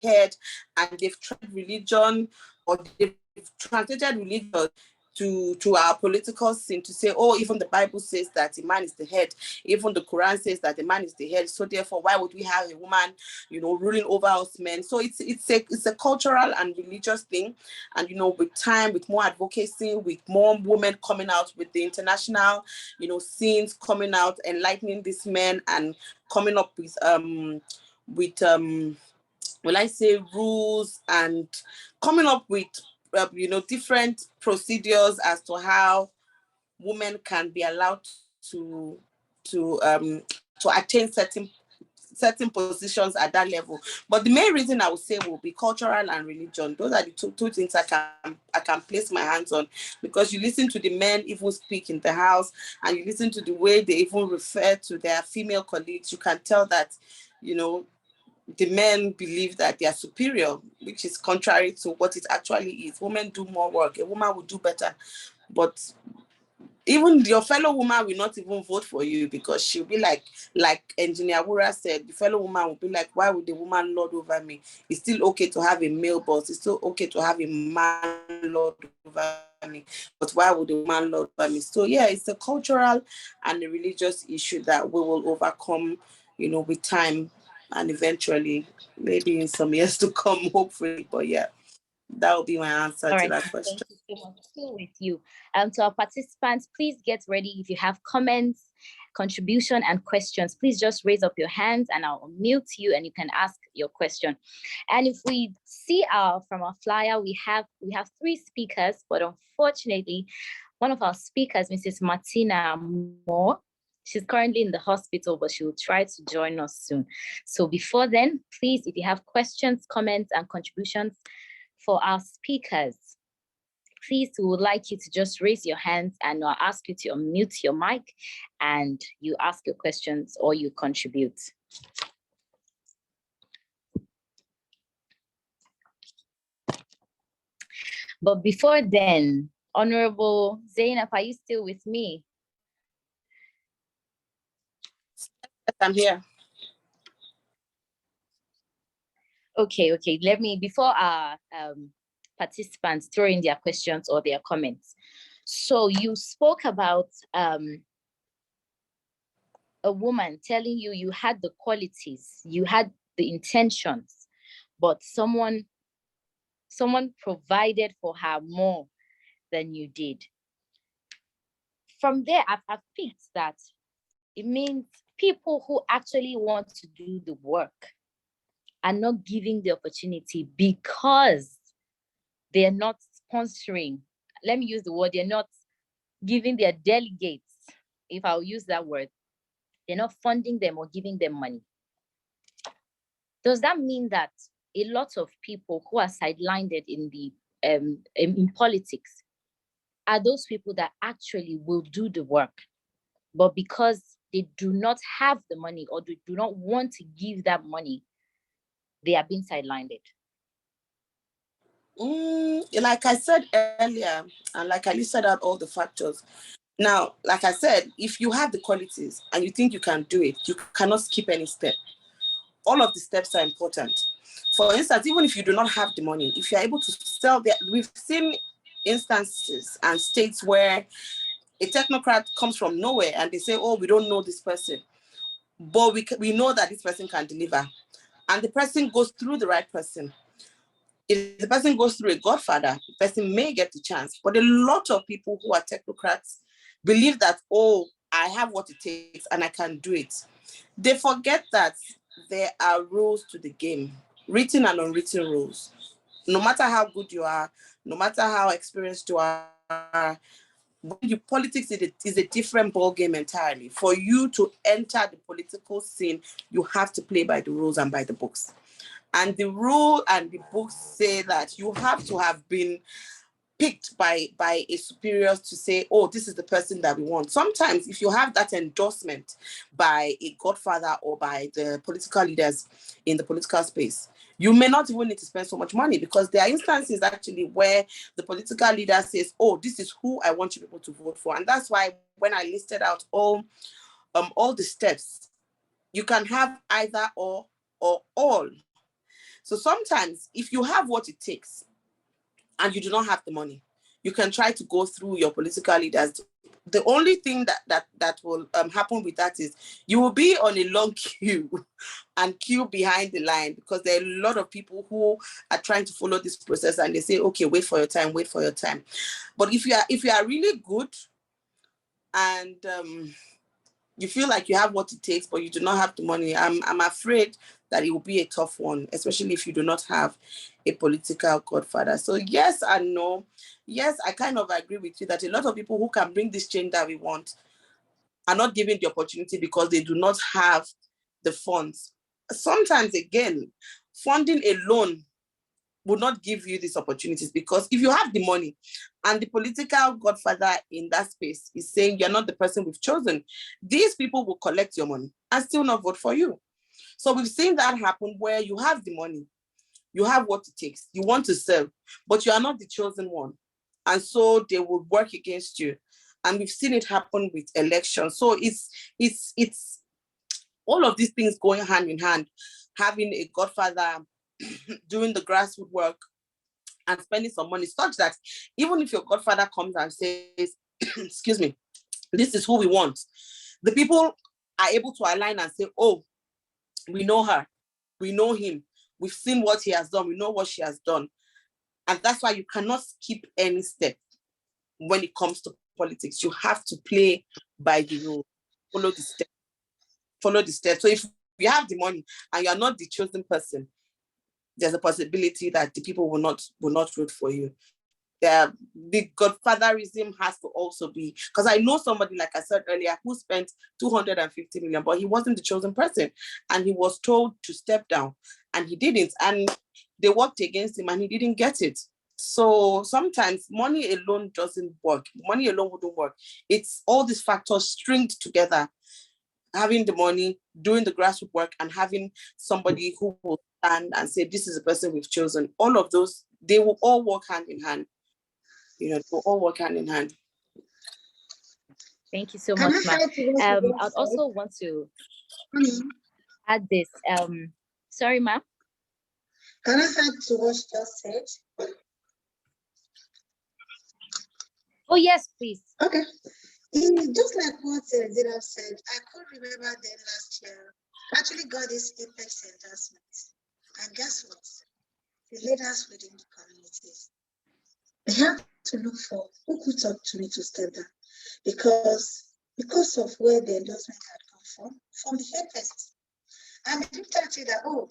head, and they've tried religion, or they've translated religion to our political scene to say, oh, even the Bible says that the man is the head. Even the Quran says that the man is the head. So therefore, why would we have a woman, you know, ruling over us men? So it's a cultural and religious thing. And, you know, with time, with more advocacy, with more women coming out, with the international, you know, scenes coming out, enlightening these men and coming up with will I say rules, and coming up with you know, different procedures as to how women can be allowed to attain certain positions at that level. But the main reason I would say will be cultural and religion. Those are the two things I can place my hands on, because you listen to the men even speak in the house, and you listen to the way they even refer to their female colleagues, you can tell that, you know, the men believe that they are superior, which is contrary to what it actually is. Women do more work. A woman will do better. But even your fellow woman will not even vote for you, because she'll be like Engineer Wura said, the fellow woman will be like, why would the woman lord over me? It's still okay to have a male boss. It's still okay to have a man lord over me. But why would the woman lord over me? So yeah, it's a cultural and a religious issue that we will overcome, you know, with time, and eventually, maybe in some years to come, hopefully. But yeah, that will be my answer to that question. Thank you so much. Still with you. To our participants, please get ready. If you have comments, contribution, and questions, please just raise up your hands and I'll unmute you and you can ask your question. And if we see from our flyer, we have 3 speakers, but unfortunately, one of our speakers, Mrs. Martina Moore, she's currently in the hospital, but she will try to join us soon. So before then, please, if you have questions, comments, and contributions for our speakers, please, we would like you to just raise your hands and I'll ask you to unmute your mic and you ask your questions or you contribute. But before then, Honorable Zainab, are you still with me? I'm here. Okay. Let me, before our participants throw in their questions or their comments. So you spoke about a woman telling you had the qualities, you had the intentions, but someone provided for her more than you did. From there, I've picked that it means people who actually want to do the work are not giving the opportunity because they're not sponsoring. Let me use the word, they're not giving their delegates, if I'll use that word, they're not funding them or giving them money. Does that mean that a lot of people who are sidelined in the in politics are those people that actually will do the work, but because they do not have the money or they do not want to give that money, they are being sidelined? Like I said earlier, and like I listed out all the factors. Now, like I said, if you have the qualities and you think you can do it, you cannot skip any step. All of the steps are important. For instance, even if you do not have the money, if you're able to sell, we've seen instances and states where a technocrat comes from nowhere and they say, oh, we don't know this person, but we know that this person can deliver. And the person goes through the right person. If the person goes through a godfather, the person may get the chance. But a lot of people who are technocrats believe that, oh, I have what it takes and I can do it. They forget that there are rules to the game, written and unwritten rules. No matter how good you are, no matter how experienced you are, when you politics is a different ball game entirely. For you to enter the political scene, you have to play by the rules and by the books. And the rule and the books say that you have to have been picked by a superior to say, oh, this is the person that we want. Sometimes if you have that endorsement by a godfather or by the political leaders in the political space, you may not even need to spend so much money, because there are instances actually where the political leader says, oh, this is who I want you people to vote for. And that's why when I listed out all the steps, you can have either or all. So sometimes if you have what it takes and you do not have the money, you can try to go through your political leaders. The only thing that will happen with that is you will be on a long queue and queue behind the line, because there are a lot of people who are trying to follow this process and they say, okay, wait for your time. But if you are really good and you feel like you have what it takes, but you do not have the money, I'm afraid that it will be a tough one, especially if you do not have a political godfather. So yes and no. Yes, I kind of agree with you that a lot of people who can bring this change that we want are not given the opportunity because they do not have the funds. Sometimes, again, funding alone would not give you these opportunities, because if you have the money and the political godfather in that space is saying you're not the person we've chosen, these people will collect your money and still not vote for you. So we've seen that happen where you have the money, you have what it takes, you want to serve, but you are not the chosen one. And so they will work against you. And we've seen it happen with elections. So it's all of these things going hand in hand, having a godfather doing the grassroots work and spending some money, such that even if your godfather comes and says, excuse me, this is who we want, the people are able to align and say, oh, we know her, we know him, we've seen what he has done, we know what she has done. And that's why you cannot skip any step when it comes to politics. You have to play by the rules, follow the steps. So if you have the money and you're not the chosen person, there's a possibility that the people will not vote for you. The godfatherism has to also be, because I know somebody, like I said earlier, who spent 250 million, but he wasn't the chosen person, and he was told to step down, and he didn't, and they worked against him, and he didn't get it. So sometimes money alone doesn't work. Money alone wouldn't work. It's all these factors stringed together. Having the money, doing the grassroots work, and having somebody who will stand and say, this is the person we've chosen. All of those, they will all work hand in hand. You know, they will all work hand in hand. Thank you so much, ma'am. I'd also want to add this. Sorry, ma'am. Can I add to what you just said? Oh, yes, please. Okay. Just like what Zira said, I could remember them last year. Actually got this Apex endorsement. And guess what? The leaders within the communities, they have to look for who could talk to me to step down. Because of where the endorsement had come from the Apex. And they looked at it that, oh,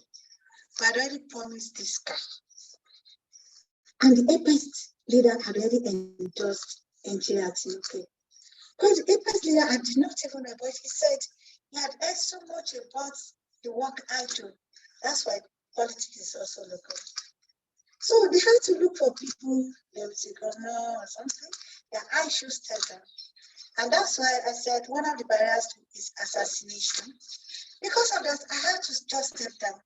we had already promised this guy. And the Apex leader had already endorsed Nigeria Tinubu. Because the Apex leader, I did not even know, but he said he had heard so much about the work I do. That's why politics is also local. So they had to look for people, the governor or something, that I should step down. And that's why I said one of the barriers is assassination. Because of that, I had to just step down.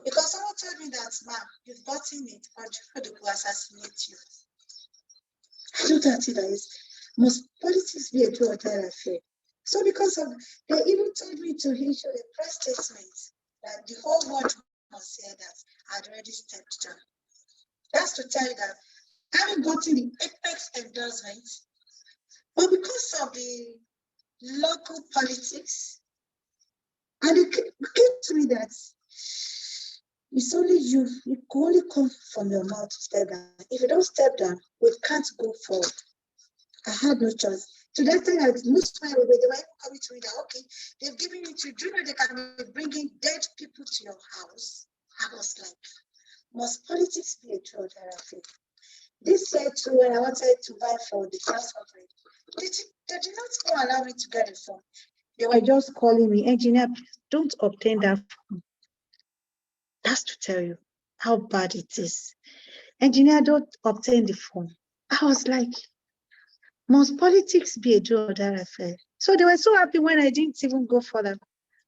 Because someone told me that, ma'am, you've gotten it, but people will assassinate you. I looked at it as, must politics be a do or die affair? So because of, they even told me to issue a press statement that the whole world must say that I'd already stepped down. That's to tell you that I haven't gotten the Apex endorsement, but because of the local politics, and it came to me that it's only you can only come from your mouth to step down. If you don't step down, we can't go forward. I had no choice. To the extent that most times they were even coming to me that, okay, they've given you to, do you know they can be bringing dead people to your house? I was like, must politics be a drug therapy? This year too, when I wanted to buy for the class offering, they did not allow me to get a phone. They were just calling me, engineer, please don't obtain that phone. That's to tell you how bad it is. Engineer, don't obtain the phone. I was like, must politics be a do or die affair? So they were so happy when I didn't even go further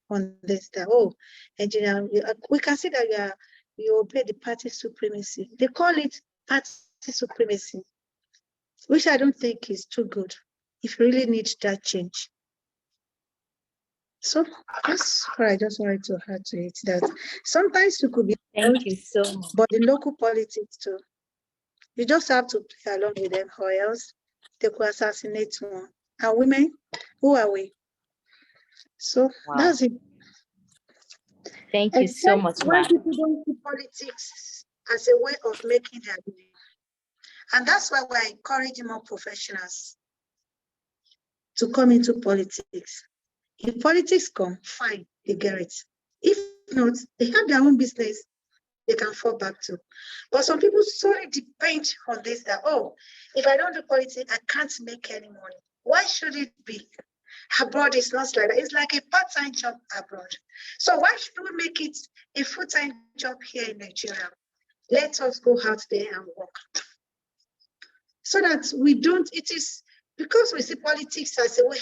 on this. That, oh, engineer, we can see that you obey the party supremacy. They call it party supremacy, which I don't think is too good if you really need that change. So that's what I just wanted to add to it, that sometimes you could be, Thank you so much. but the local politics too, you just have to play along with them, or else they could assassinate one. And women, who are we? So that's it. Thank you so Except much, when ma'am. people don't see politics as a way of making their living. And that's why we're encouraging more professionals to come into politics. If politics come, fine, they get it. If not, they have their own business they can fall back to. But some people solely depend on this, that, oh, if I don't do politics, I can't make any money. Why should it be? Abroad is not like that. It's like a part-time job abroad. So why should we make it a full-time job here in Nigeria? Let us go out there and work. So that we don't, it is because we see politics as a way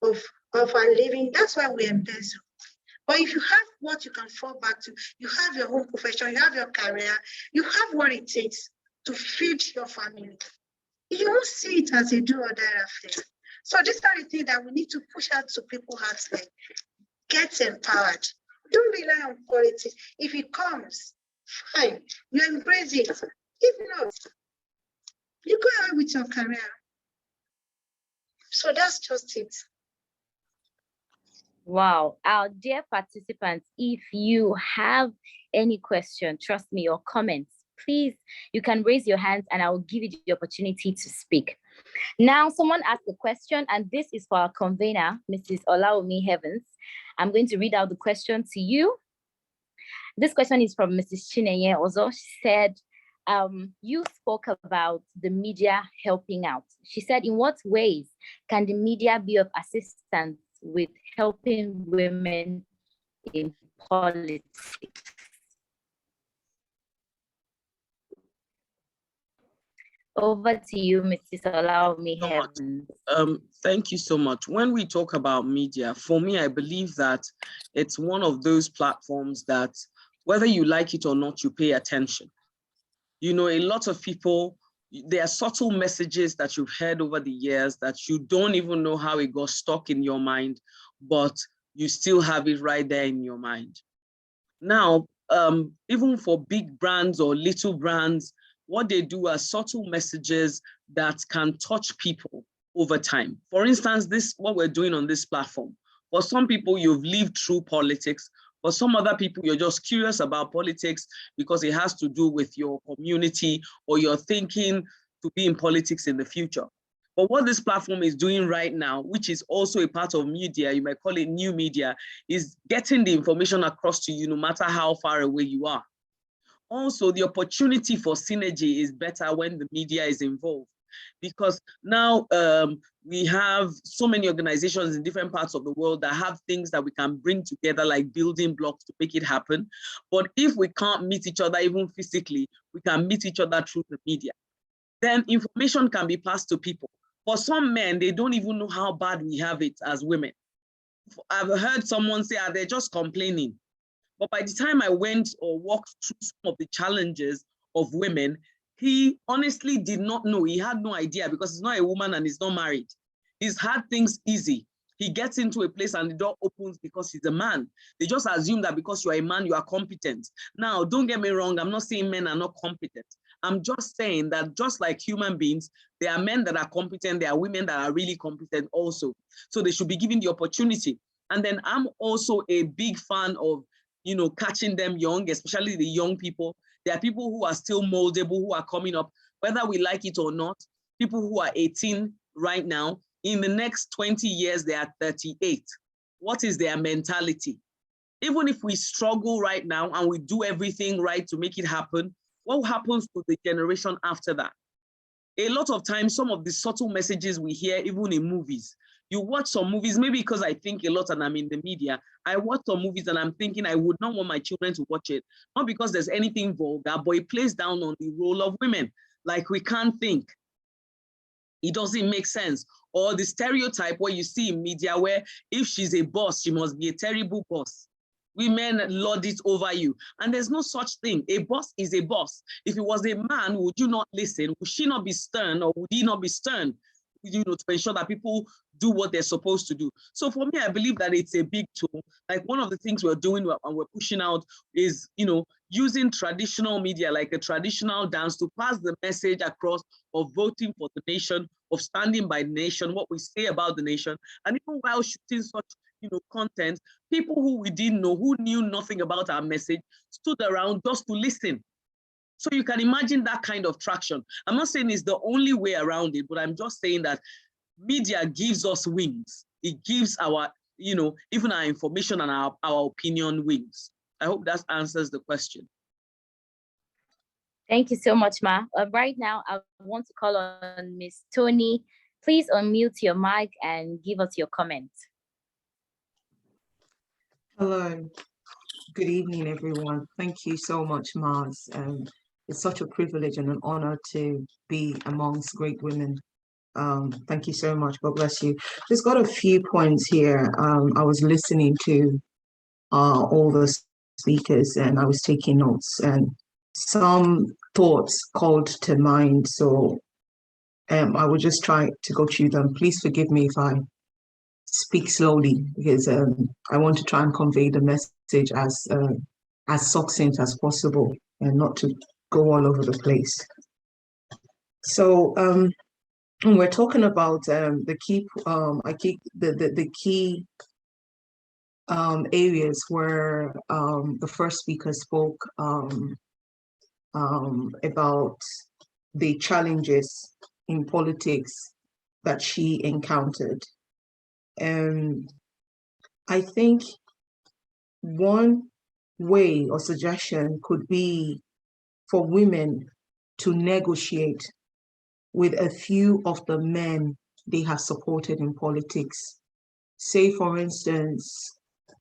of our living, that's why we embezzle. But if you have what you can fall back to, you have your own profession, you have your career, you have what it takes to feed your family. You don't see it as a do or die affair. So this are the thing that we need to push out to people out there. Get empowered. Don't rely on politics. If it comes, fine, you embrace it. If not, you go on with your career. So that's just it. Wow. Our dear participants, if you have any question, trust me, or comments, please, you can raise your hands and I will give you the opportunity to speak. Now, someone asked a question, and this is for our convener, Mrs. Olaomi Heavens. I'm going to read out the question to you. This question is from Mrs. Chinenye Ozo. She said, you spoke about the media helping out. She said, in what ways can the media be of assistance with helping women in politics? Over to you, Mrs. Olaomi Heavens. Thank you so much. When we talk about media, for me, I believe that it's one of those platforms that whether you like it or not, you pay attention. You know, a lot of people, there are subtle messages that you've heard over the years that you don't even know how it got stuck in your mind, but you still have it right there in your mind. Now, even for big brands or little brands, what they do are subtle messages that can touch people over time. For instance, what we're doing on this platform. For some people, you've lived through politics. For some other people, you're just curious about politics because it has to do with your community or you're thinking to be in politics in the future. But what this platform is doing right now, which is also a part of media, you might call it new media, is getting the information across to you no matter how far away you are. Also, the opportunity for synergy is better when the media is involved, because now we have so many organizations in different parts of the world that have things that we can bring together like building blocks to make it happen. But if we can't meet each other even physically, we can meet each other through the media. Then information can be passed to people. For some men, they don't even know how bad we have it as women. I've heard someone say, they're just complaining. But by the time I went or walked through some of the challenges of women, he honestly did not know. He had no idea because he's not a woman and he's not married. He's had things easy. He gets into a place and the door opens because he's a man. They just assume that because you're a man, you are competent. Now, don't get me wrong. I'm not saying men are not competent. I'm just saying that just like human beings, there are men that are competent. There are women that are really competent also. So they should be given the opportunity. And then I'm also a big fan of catching them young, especially the young people. There are people who are still moldable, who are coming up, whether we like it or not. People who are 18 right now, in the next 20 years, they are 38. What is their mentality? Even if we struggle right now and we do everything right to make it happen, what happens to the generation after that? A lot of times, some of the subtle messages we hear, even in movies, you watch some movies, maybe because I think a lot and I'm in the media, I watch some movies and I'm thinking I would not want my children to watch it, not because there's anything vulgar, but it plays down on the role of women. Like, we can't think. It doesn't make sense. Or the stereotype where you see in media where if she's a boss, she must be a terrible boss. Women lord it over you. And there's no such thing. A boss is a boss. If it was a man, would you not listen? Would she not be stern, or would he not be stern, to ensure that people do what they're supposed to do? So for me, I believe that it's a big tool. Like, one of the things we're doing and we're pushing out is, using traditional media, like a traditional dance, to pass the message across of voting for the nation, of standing by the nation, what we say about the nation. And even while shooting such content, people who we didn't know, who knew nothing about our message, stood around just to listen. So you can imagine that kind of traction. I'm not saying it's the only way around it, but I'm just saying that media gives us wings. It gives our, even our information and our opinion wings. I hope that answers the question. Thank you so much, Ma. Right now, I want to call on Ms. Tony. Please unmute your mic and give us your comment. Hello, good evening, everyone. Thank you so much, Mars. It's such a privilege and an honor to be amongst great women. Thank you so much. God bless you. Just got a few points here. I was listening to all the speakers and I was taking notes, and some thoughts called to mind. So I will just try to go through them. Please forgive me if I speak slowly, because I want to try and convey the message as succinct as possible and not to go all over the place. So we're talking about the key areas where the first speaker spoke about the challenges in politics that she encountered. I think one way or suggestion could be for women to negotiate with a few of the men they have supported in politics. Say, for instance,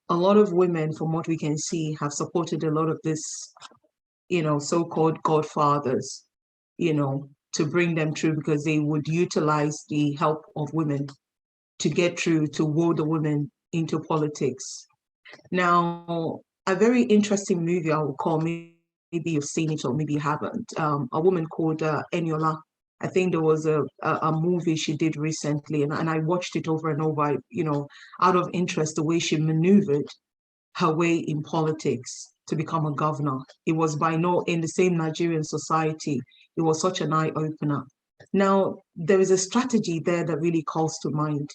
a lot of women, from what we can see, have supported a lot of this, so-called godfathers, to bring them through, because they would utilize the help of women to get through, to woo the women into politics. Now, a very interesting movie I will call, maybe you've seen it or maybe you haven't, a woman called Eniola. I think there was a movie she did recently, and I watched it over and over, out of interest, the way she maneuvered her way in politics to become a governor. It was in the same Nigerian society, it was such an eye-opener. Now, there is a strategy there that really calls to mind.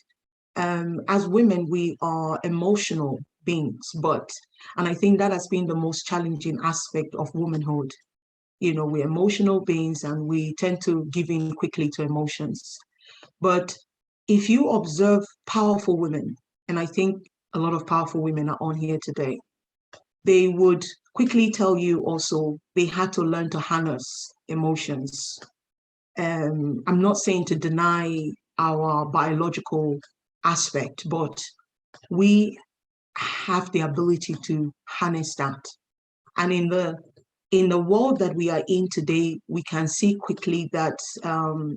As women, we are emotional beings, and I think that has been the most challenging aspect of womanhood. We're emotional beings and we tend to give in quickly to emotions. But if you observe powerful women, and I think a lot of powerful women are on here today, they would quickly tell you also they had to learn to harness emotions. I'm not saying to deny our biological aspect, but we have the ability to harness that. And in the world that we are in today, we can see quickly that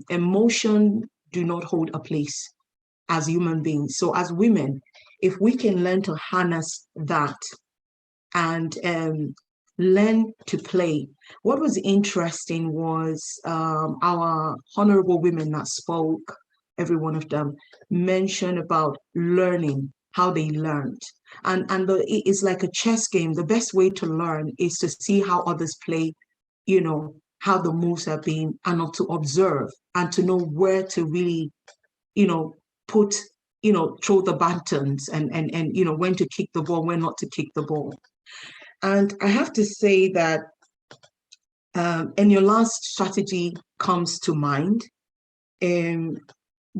emotion do not hold a place as human beings. So as women, if we can learn to harness that and learn to play. What was interesting was our honorable women that spoke, every one of them mentioned about learning, how they learned. And it's like a chess game. The best way to learn is to see how others play, how the moves have been, and not to observe and to know where to really, put, throw the buttons and when to kick the ball, when not to kick the ball. And I have to say that and your last strategy comes to mind.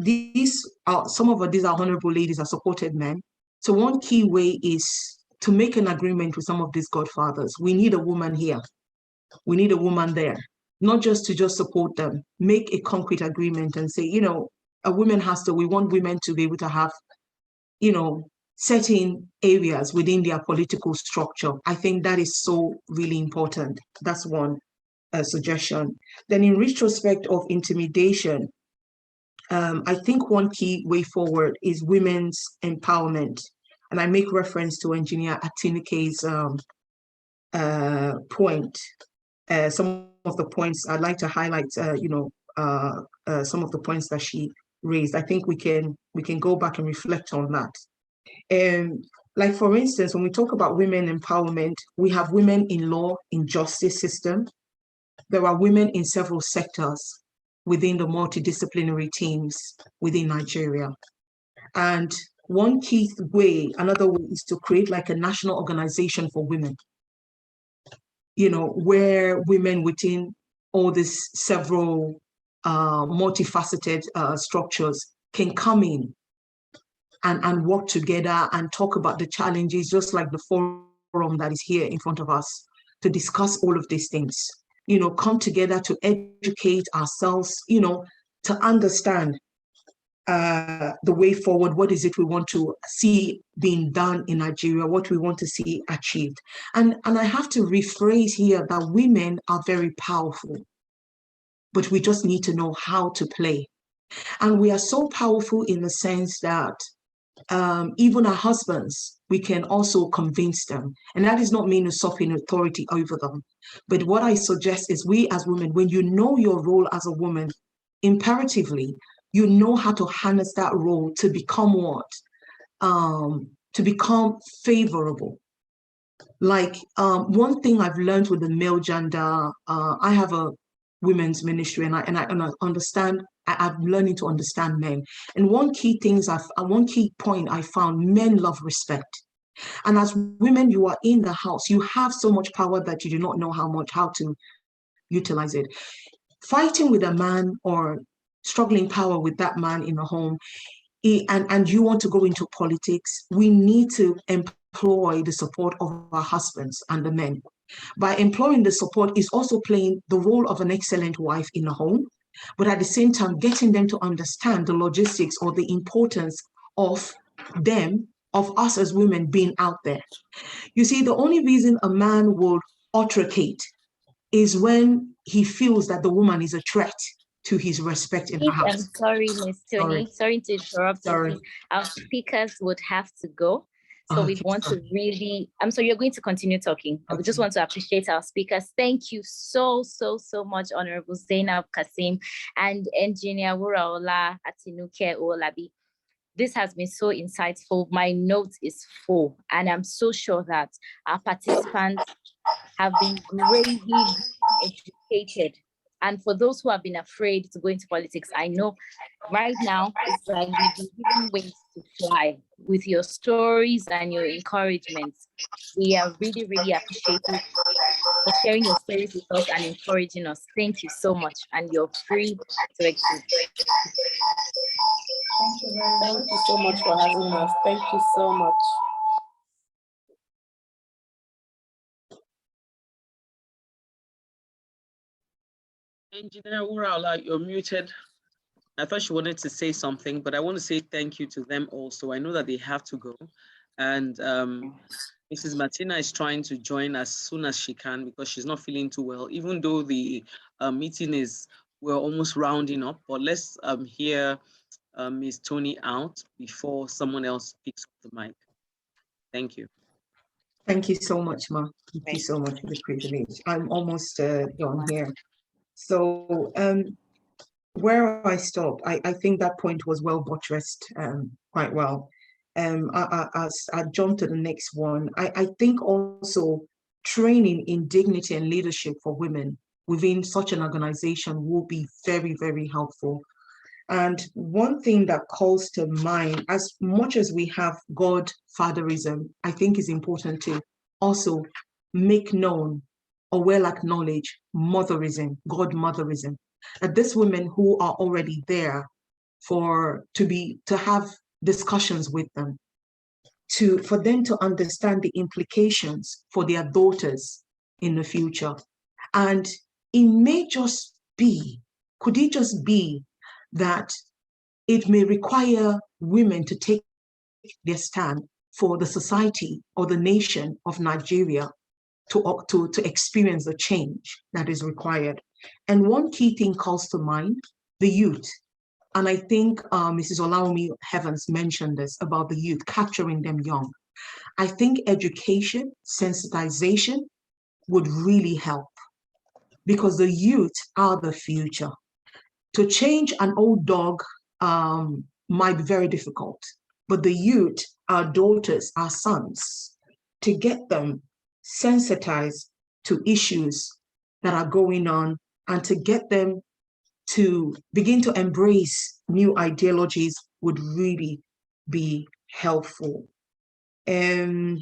some of these honorable ladies are supported men. So one key way is to make an agreement with some of these godfathers. We need a woman here. We need a woman there. Not just to just support them, make a concrete agreement and say, we want women to be able to have, certain areas within their political structure. I think that is so really important. That's one suggestion. Then in retrospect of intimidation, I think one key way forward is women's empowerment. And I make reference to Engineer Atinike's point. Some of the points I'd like to highlight, some of the points that she raised. I think we can go back and reflect on that. Like, for instance, when we talk about women empowerment, we have women in law, in justice system. There are women in several sectors within the multidisciplinary teams within Nigeria. And one key way, another way, is to create like a national organization for women, where women within all these several multifaceted structures can come in and work together and talk about the challenges, just like the forum that is here in front of us, to discuss all of these things, come together to educate ourselves, to understand the way forward. What is it we want to see being done in Nigeria? What we want to see achieved? And I have to rephrase here that women are very powerful, but we just need to know how to play. And we are so powerful in the sense that even our husbands, we can also convince them. And that is not mean usurping authority over them. But what I suggest is, we as women, when you know your role as a woman, imperatively, you know how to harness that role to become what? To become favorable. Like, one thing I've learned with the male gender, I have a women's ministry, and I understand. I'm learning to understand men. And one key point I found: men love respect. And as women, you are in the house. You have so much power that you do not know how to utilize it. Fighting with a man or struggling power with that man in the home, and you want to go into politics, we need to employ the support of our husbands and the men. By employing the support is also playing the role of an excellent wife in the home, but at the same time, getting them to understand the logistics or the importance of us as women being out there. You see, the only reason a man will altercate is when he feels that the woman is a threat to his respect in the house. I'm sorry, Ms. Tony. Sorry to interrupt. Sorry. Our speakers would have to go. So we want to really, I'm sorry, you're going to continue talking. Okay. We just want to appreciate our speakers. Thank you so much, Honorable Zainab Kasim and Engineer Wuraola Atinuke Olabi. This has been so insightful. My note is full, and I'm so sure that our participants have been greatly educated. And for those who have been afraid to go into politics, I know right now it's like we've been given wings to fly with your stories and your encouragements. We are really appreciative for sharing your stories with us and encouraging us. Thank you so much. And you're free to exit. Thank you so much for having us. Thank you so much. Engineer Wuraola, you're muted. I thought she wanted to say something, but I want to say thank you to them also. I know that they have to go. And Mrs. Martina is trying to join as soon as she can because she's not feeling too well, even though the meeting we're almost rounding up. But let's hear Ms. Tony out before someone else picks up the mic. Thank you. Thank you so much, Ma. Thank you so much for the privilege. I'm almost done here. So where I stopped, I think that point was well buttressed quite well. I jump to the next one. I think also training in dignity and leadership for women within such an organization will be very helpful. And one thing that calls to mind, as much as we have godfatherism, I think is important to also make known or well acknowledge motherism, godmotherism. That these women who are already there to have discussions with them, for them to understand the implications for their daughters in the future. And it may just be, could it just be that it may require women to take their stand for the society or the nation of Nigeria to experience the change that is required. And one key thing calls to mind, the youth. And I think Mrs. Olaomi Heavens mentioned this about the youth, capturing them young. I think education, sensitization would really help, because the youth are the future. To change an old dog might be very difficult, but the youth, our daughters, our sons, to get them sensitized to issues that are going on and to get them to begin to embrace new ideologies would really be helpful. And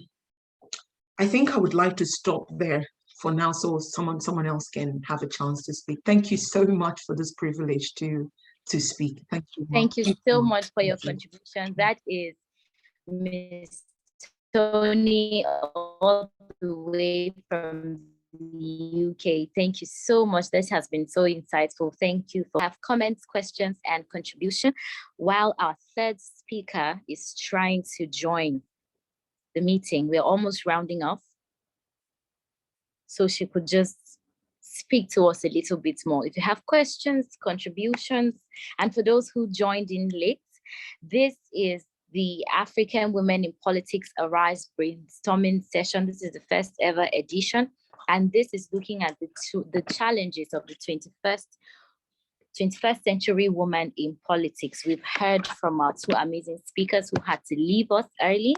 I think I would like to stop there for now, so someone else can have a chance to speak. Thank you so much for this privilege to speak. Thank you. Thank you so much for your contribution. That is Ms. Tony, all the way from the UK. Thank you so much. This has been so insightful. Thank you for have comments, questions, and contribution. While our third speaker is trying to join the meeting, we're almost rounding off. So she could just speak to us a little bit more. If you have questions, contributions, and for those who joined in late, this is the African Women in Politics Arise brainstorming session. This is the first ever edition, and this is looking at the challenges of the 21st century woman in politics. We've heard from our two amazing speakers who had to leave us early,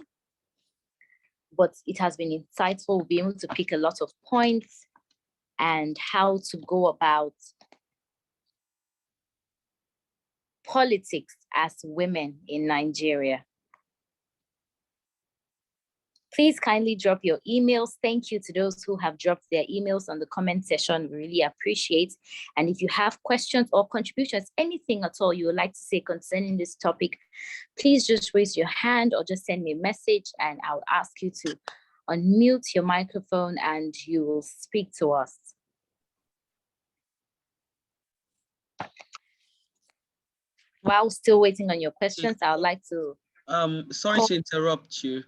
but it has been insightful. We'll be able to pick a lot of points and how to go about politics as women in Nigeria. Please kindly drop your emails. Thank you to those who have dropped their emails on the comment section. We really appreciate. And if you have questions or contributions, anything at all you would like to say concerning this topic, please just raise your hand or just send me a message and I'll ask you to unmute your microphone and you will speak to us. While still waiting on your questions, I would like to... Sorry to interrupt you.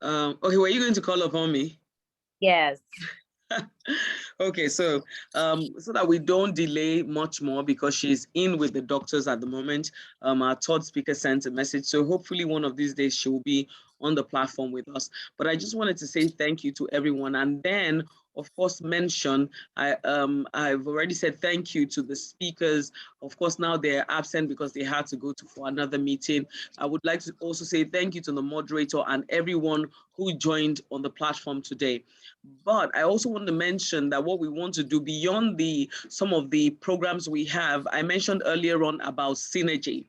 Okay, were you going to call upon me? Yes. Okay, so that we don't delay much more, because she's in with the doctors at the moment, our third speaker sent a message, so hopefully one of these days she will be on the platform with us. But I just wanted to say thank you to everyone, and then of course mention, I've already said thank you to the speakers. Of course now they're absent because they had to go for another meeting. I would like to also say thank you to the moderator and everyone who joined on the platform today. But I also want to mention that what we want to do beyond some of the programs we have, I mentioned earlier on about synergy.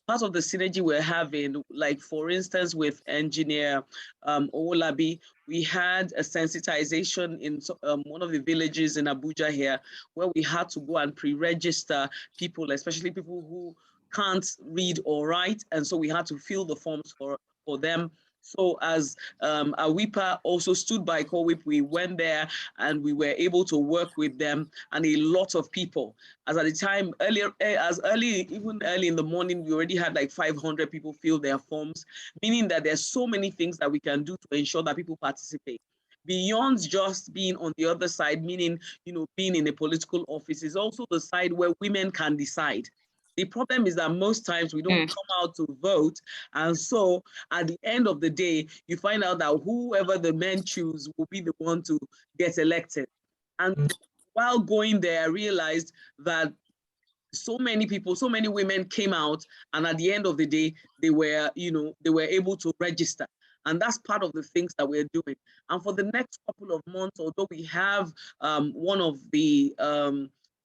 Part of the synergy we're having, like for instance, with engineer Owolabi, we had a sensitization in one of the villages in Abuja here, where we had to go and pre-register people, especially people who can't read or write. And so we had to fill the forms for them. So as AWIPA also stood by COWIP, we went there and we were able to work with them and a lot of people. As at the time, even early in the morning, we already had like 500 people fill their forms, meaning that there's so many things that we can do to ensure that people participate. Beyond just being on the other side, meaning, being in a political office, is also the side where women can decide. The problem is that most times we don't come out to vote. And so at the end of the day, you find out that whoever the men choose will be the one to get elected. And while going there, I realized that so many people, so many women came out, and at the end of the day, they were able to register. And that's part of the things that we're doing. And for the next couple of months, although we have one of the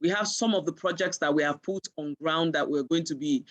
We have some of the projects that we have put on ground that we're going to be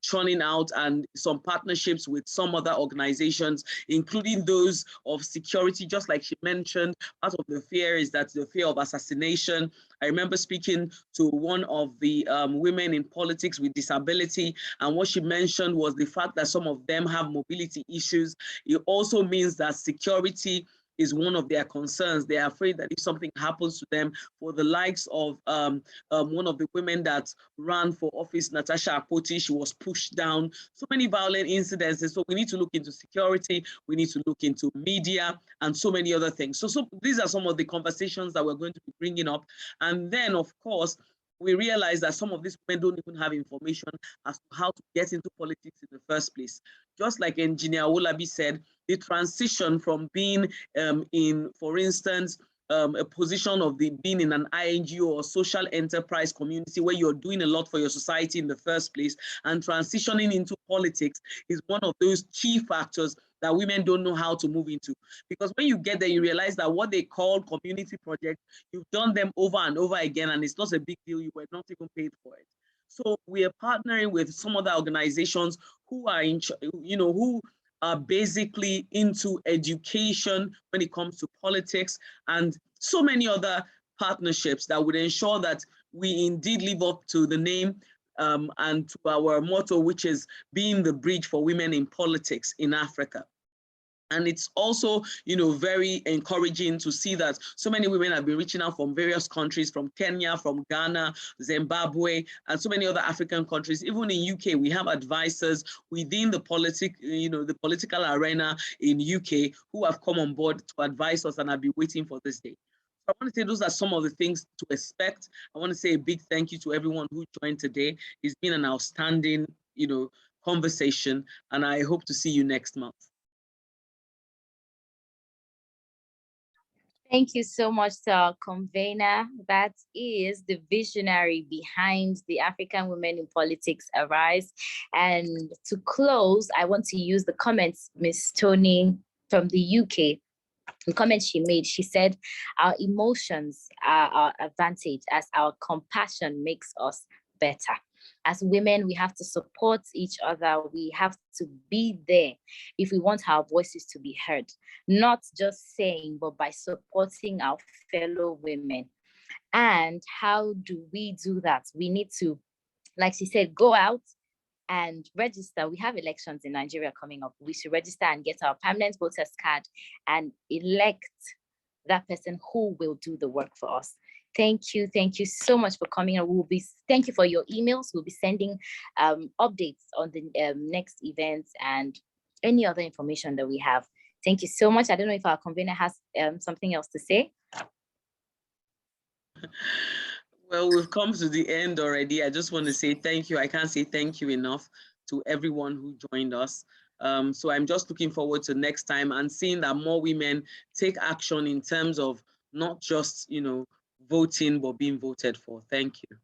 churning out, and some partnerships with some other organizations, including those of security. Just like she mentioned, part of the fear is that the fear of assassination. I remember speaking to one of the women in politics with disability, and what she mentioned was the fact that some of them have mobility issues. It also means that security is one of their concerns. They are afraid that if something happens to them, for the likes of one of the women that ran for office, Natasha Akpoti, she was pushed down. So many violent incidences. So we need to look into security. We need to look into media and so many other things. So these are some of the conversations that we're going to be bringing up. And then, of course, we realize that some of these women don't even have information as to how to get into politics in the first place. Just like Engineer Olabi said, the transition from being in, for instance, a position of being in an INGO or social enterprise community where you're doing a lot for your society in the first place, and transitioning into politics is one of those key factors that women don't know how to move into. Because when you get there, you realize that what they call community projects, you've done them over and over again, and it's not a big deal. You were not even paid for it. So we are partnering with some other organizations who are who are basically into education when it comes to politics, and so many other partnerships that would ensure that we indeed live up to the name and to our motto, which is being the bridge for women in politics in Africa. And it's also, very encouraging to see that so many women have been reaching out from various countries, from Kenya, from Ghana, Zimbabwe, and so many other African countries. Even in UK, we have advisors within the political arena in UK who have come on board to advise us and have been waiting for this day. I want to say those are some of the things to expect. I want to say a big thank you to everyone who joined today. It's been an outstanding, conversation, and I hope to see you next month. Thank you so much to our convener. That is the visionary behind the African Women in Politics Arise. And to close, I want to use the comments Ms. Tony from the UK, the comment she made. She said, our emotions are our advantage as our compassion makes us better. As women, we have to support each other. We have to be there if we want our voices to be heard. Not just saying, but by supporting our fellow women. And how do we do that? We need to, like she said, go out and register. We have elections in Nigeria coming up. We should register and get our permanent voters card and elect that person who will do the work for us. Thank you so much for coming. Thank you for your emails. We'll be sending updates on the next events and any other information that we have. Thank you so much. I don't know if our convener has something else to say. Well, we've come to the end already. I just want to say thank you. I can't say thank you enough to everyone who joined us. So I'm just looking forward to next time and seeing that more women take action in terms of not just, voting, but being voted for. Thank you.